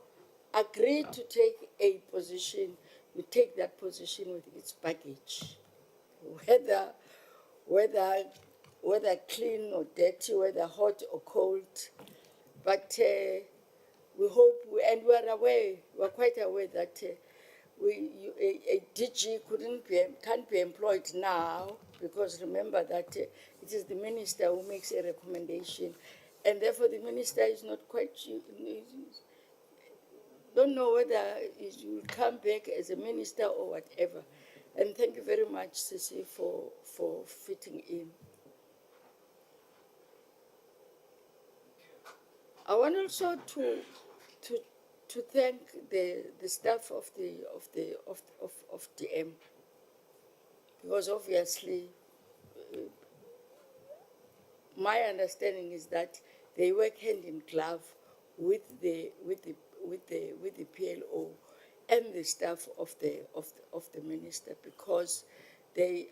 agree to take a position, you take that position with its baggage, whether clean or dirty, whether hot or cold. But we hope, and we're quite aware that a DG can't be employed now, because remember that it is the minister who makes a recommendation, and therefore the minister is not quite, don't know whether he will come back as a minister or whatever. And thank you very much, Sisi, for fitting in. I want also to thank the staff of DM, because obviously my understanding is that they work hand in glove with the PLO and the staff of the minister, because I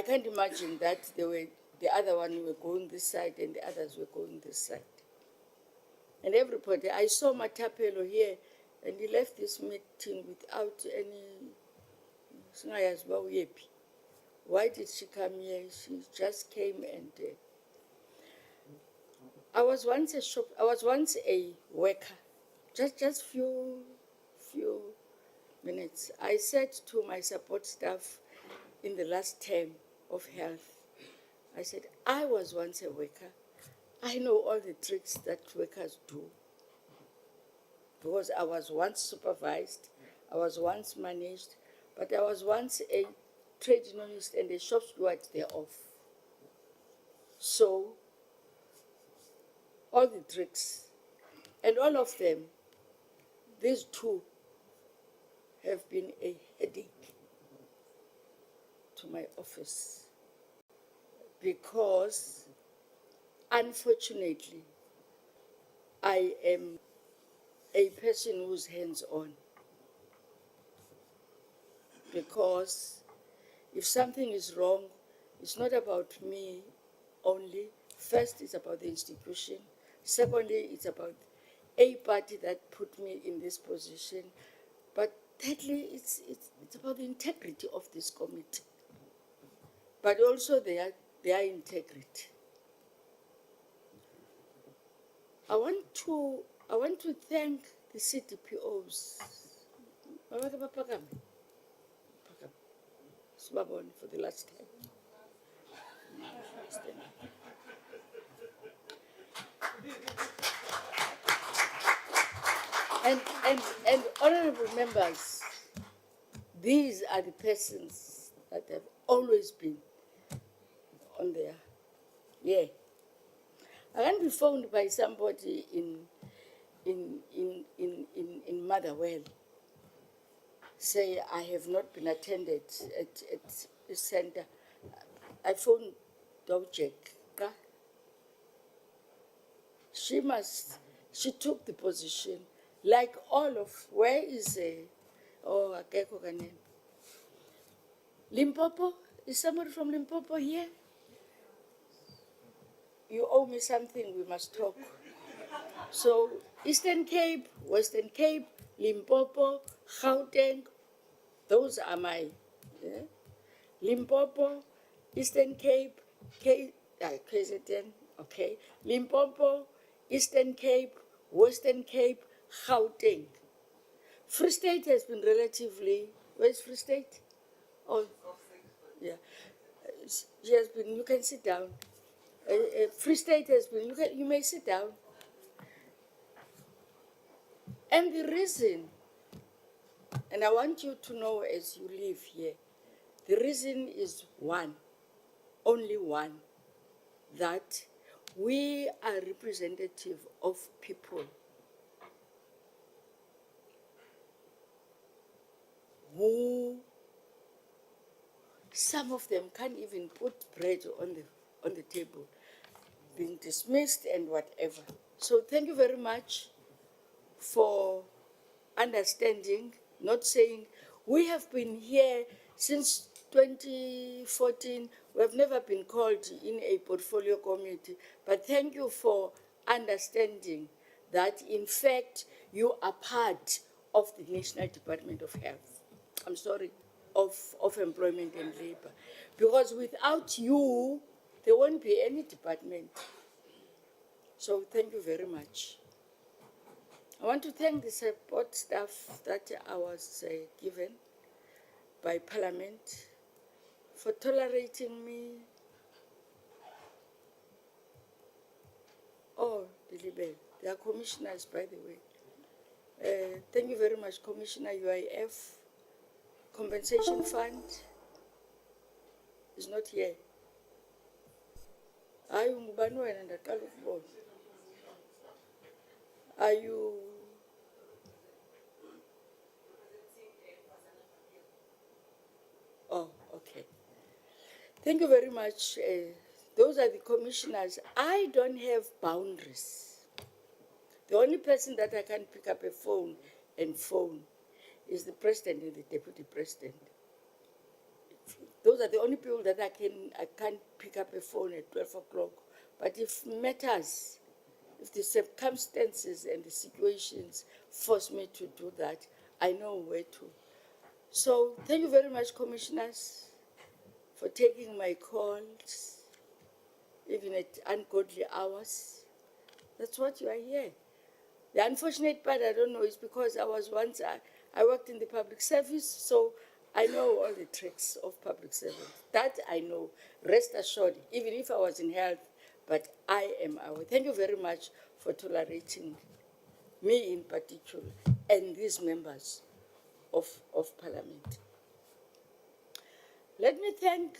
can't imagine that the other one were going this side and the others were going this side. And everybody, I saw Matapelo here, and he left this meeting without any. Why did she come here? She just came, and I was once a worker. Just few minutes. I said to my support staff in the last term of health, I said, I was once a worker. I know all the tricks that workers do, because I was once supervised, I was once managed, but I was once a trade unionist and a shop steward thereof. So all the tricks. And all of them, these two have been a headache to my office because, unfortunately, I am a person who's hands-on. Because if something is wrong, it's not about me only. First, it's about the institution. Secondly, it's about a party that put me in this position. But thirdly, it's about the integrity of this committee. But also their integrity. I want to thank the CDPOs. Sibabone for the last time. And honorable members, these are the persons that have always been on there. Yeah. I can be phoned by somebody in Motherwell, say I have not been attended at the center. I phoned Dojek. She took the position, like all of, where is Akeko Kanen? Limpopo? Is somebody from Limpopo here? You owe me something, we must talk. So, Eastern Cape, Western Cape, Limpopo, Gauteng, those are my, yeah? Limpopo, Eastern Cape, KZN, okay. Limpopo, Eastern Cape, Western Cape, Gauteng. Free State has been relatively, where's Free State? Oh, yeah. She has been, you can sit down. Free State has been, you may sit down. And the reason, and I want you to know as you live here, the reason is one, only one, that we are representative of people who, some of them can't even put bread on the table, being dismissed and whatever. So thank you very much for understanding, not saying, we have been here since 2014, we have never been called in a portfolio committee, but thank you for understanding that in fact you are part of the National Department of Health. I'm sorry, of Employment and Labor. Because without you, there won't be any department. So thank you very much. I want to thank the support staff that I was given by Parliament for tolerating me. Oh, the Libel, they are commissioners, by the way. Thank you very much, Commissioner UIF. Compensation Fund is not here. Are you? Oh, okay. Thank you very much. Those are the commissioners. I don't have boundaries. The only person that I can pick up a phone and phone is the president and the deputy president. Those are the only people that I can't pick up a phone at 12 o'clock. But if matters, if the circumstances and the situations force me to do that, I know where to. So thank you very much, commissioners, for taking my calls, even at ungodly hours. That's what you are here. The unfortunate part, I don't know, is because I was once, I worked in the public service, so I know all the tricks of public service. That I know, rest assured, even if I was in health, but I am aware. Thank you very much for tolerating me in particular, and these members of Parliament. Let me thank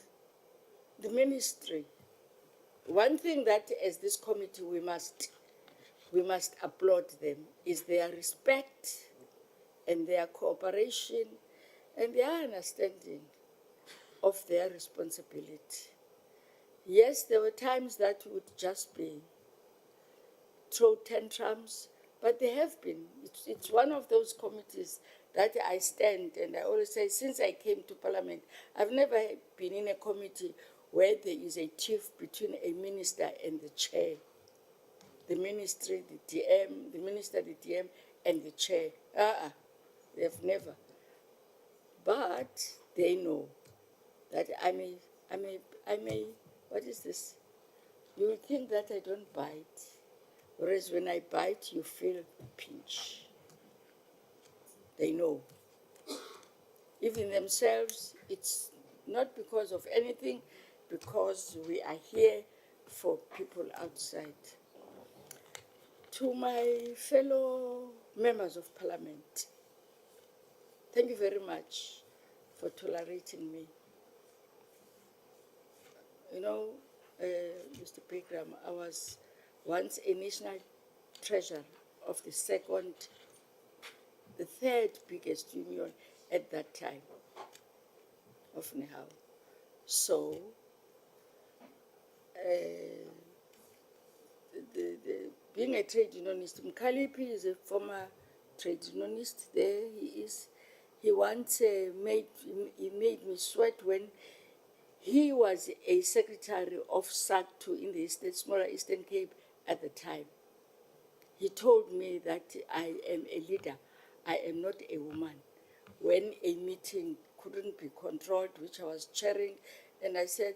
the ministry. One thing that as this committee we must we must applaud them, is their respect and their cooperation and their understanding of their responsibility. Yes, there were times that would just be throw tantrums, but they have been. It's one of those committees that I stand and I always say, since I came to Parliament, I've never been in a committee where there is a tiff between a minister and the chair. The ministry, the DM, the minister, the DM, and the chair. They've never. But they know that I may, what is this? You will think that I don't bite, whereas when I bite, you feel pinch. They know. Even themselves, it's not because of anything, because we are here for people outside. To my fellow members of Parliament, thank you very much for tolerating me. You know, Mr. Pegram, I was once a national treasurer of the third biggest union at that time of Nehau. So, being a trade unionist, Mkalipi is a former trade unionist. There he is. He once made me sweat when he was a secretary of SACTU in the smaller Eastern Cape at the time. He told me that I am a leader, I am not a woman. When a meeting couldn't be controlled, which I was chairing, and I said,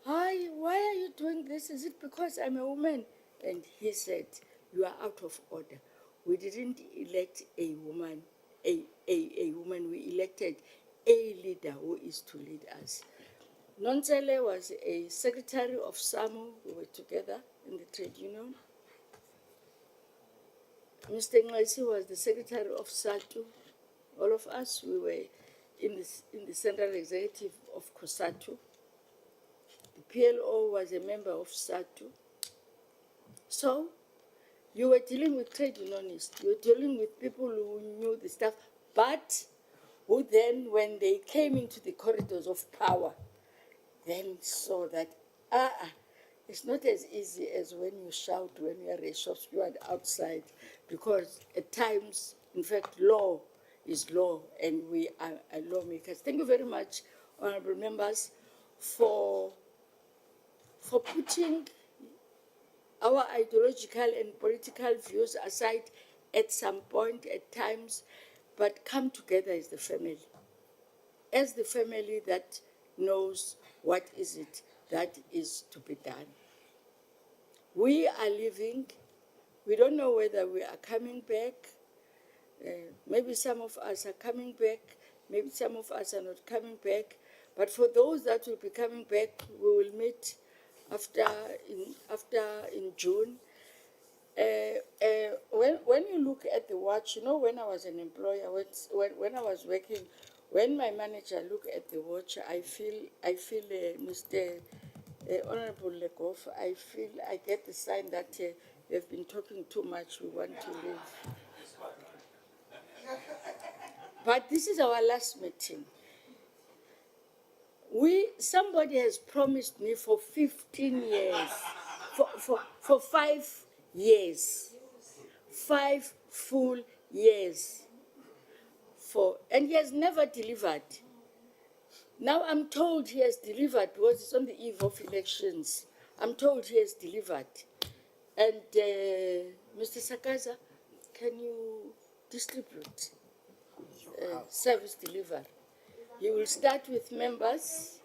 "Hi, why are you doing this? Is it because I'm a woman?" And he said, "You are out of order. We didn't elect a woman, a woman, we elected a leader who is to lead us." Nontsele was a secretary of SAMU. We were together in the trade union. Mr. Nglesi was the secretary of SATU. All of us, we were in the central executive of COSATU. The PLO was a member of SATU. So, you were dealing with trade unionists. You were dealing with people who knew the stuff, but who then, when they came into the corridors of power, then saw that, it's not as easy as when you shout when you are a shop steward outside, because at times, in fact, law is law, and we are lawmakers. Thank you very much, honorable members, for putting our ideological and political views aside at some point, at times, but come together as the family. As the family that knows what is it that is to be done. We are living, we don't know whether we are coming back. Maybe some of us are coming back, maybe some of us are not coming back, but for those that will be coming back, we will meet after in June. When you look at the watch, you know, when I was an employer, when I was working, when my manager look at the watch, I feel Mr. Honorable Legoff, I get the sign that they've been talking too much, we want to leave. But this is our last meeting. Somebody has promised me for 15 years, for 5 years, 5 full years, and he has never delivered. Now I'm told he has delivered because it's on the eve of elections. I'm told he has delivered. And Mr. Sakaza, can you distribute service delivery? You will start with members.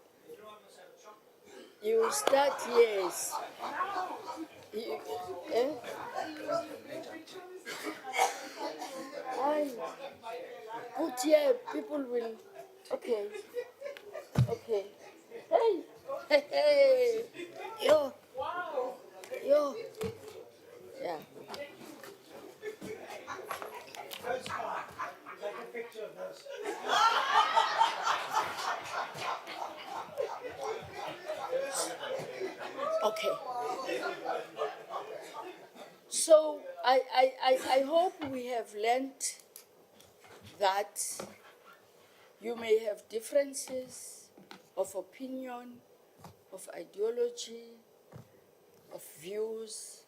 You will start, yes. Put here, people will, okay. Hey, yo, yeah. Okay. So I hope we have learned that you may have differences of opinion, of ideology, of views,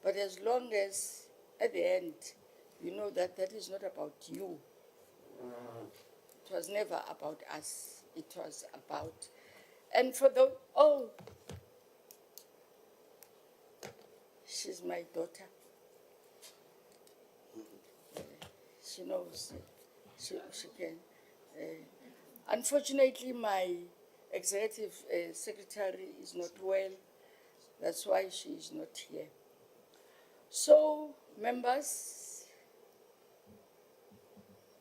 but as long as at the end you know that that is not about you. It was never about us. It was about, and for the, oh, she's my daughter. She knows, she can. Unfortunately, my executive secretary is not well. That's why she is not here. So, members,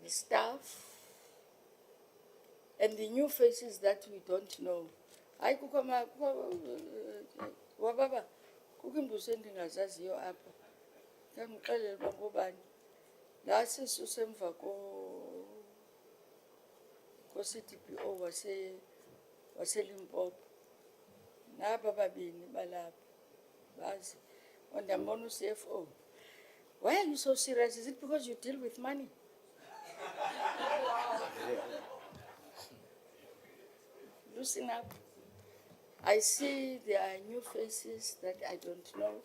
the staff, and the new faces that we don't know. Hayi kukho wababa kukho imbuso endingazaziyo apha. Ngixelele uba ngobani. La sisusemva ko-CDPO waseLimpopo. Naba babini balapha. Bazi. Ondambona u-CFO. Why are you so serious? Is it because you deal with money? Loosen up. I see there are new faces that I don't know,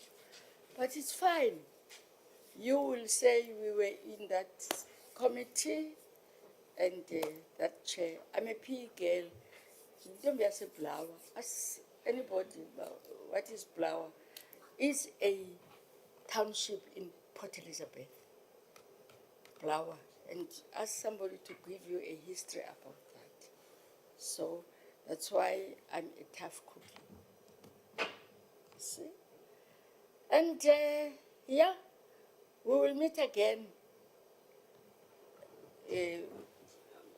but it's fine. You will say we were in that committee and that chair. I'm a PE girl. Don't be as a blower. Ask anybody what is blower. It's a township in Port Elizabeth. Blower. And ask somebody to give you a history about that. So that's why I'm a tough cookie. See? And yeah, we will meet again.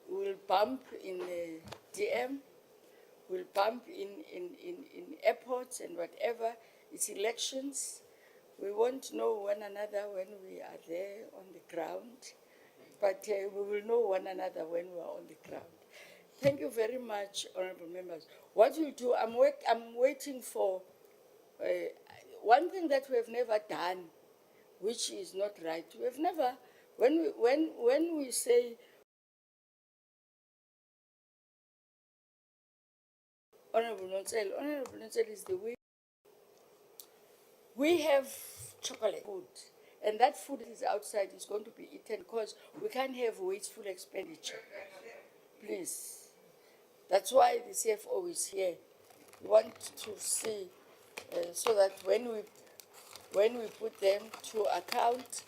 We'll bump in DM, we'll bump in airports and whatever. It's elections. We won't know one another when we are there on the ground, but we will know one another when we are on the ground. Thank you very much, honorable members. What we'll do, I'm waiting for one thing that we have never done, which is not right. We have never, when we say, Honorable Nonsel is the way. We have chocolate food, and that food is outside is going to be eaten because we can't have wasteful expenditure. Please. That's why the CFO is here. We want to see so that when we put them to account,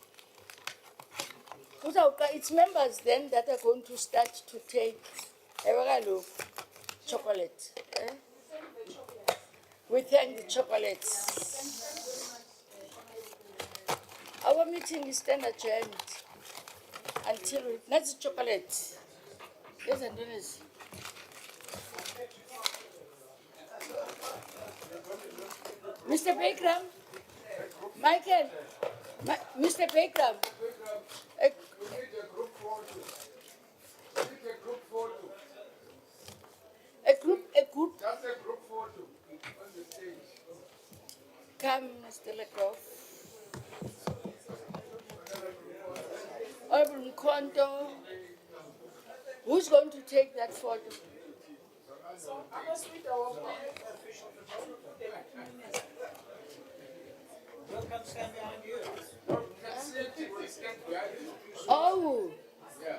it's members then that are going to start to take chocolate. We thank the chocolates. Our meeting is then adjourned until that's chocolate. Yes, and Dennis. Mr. Bagram, Michael, Mr. Bagram. A group. That's a group photo on the stage. Come, Mr. Lekoff. Honorable Nkondo. Who's going to take that photo? We'll come stand behind you. Oh. Yeah.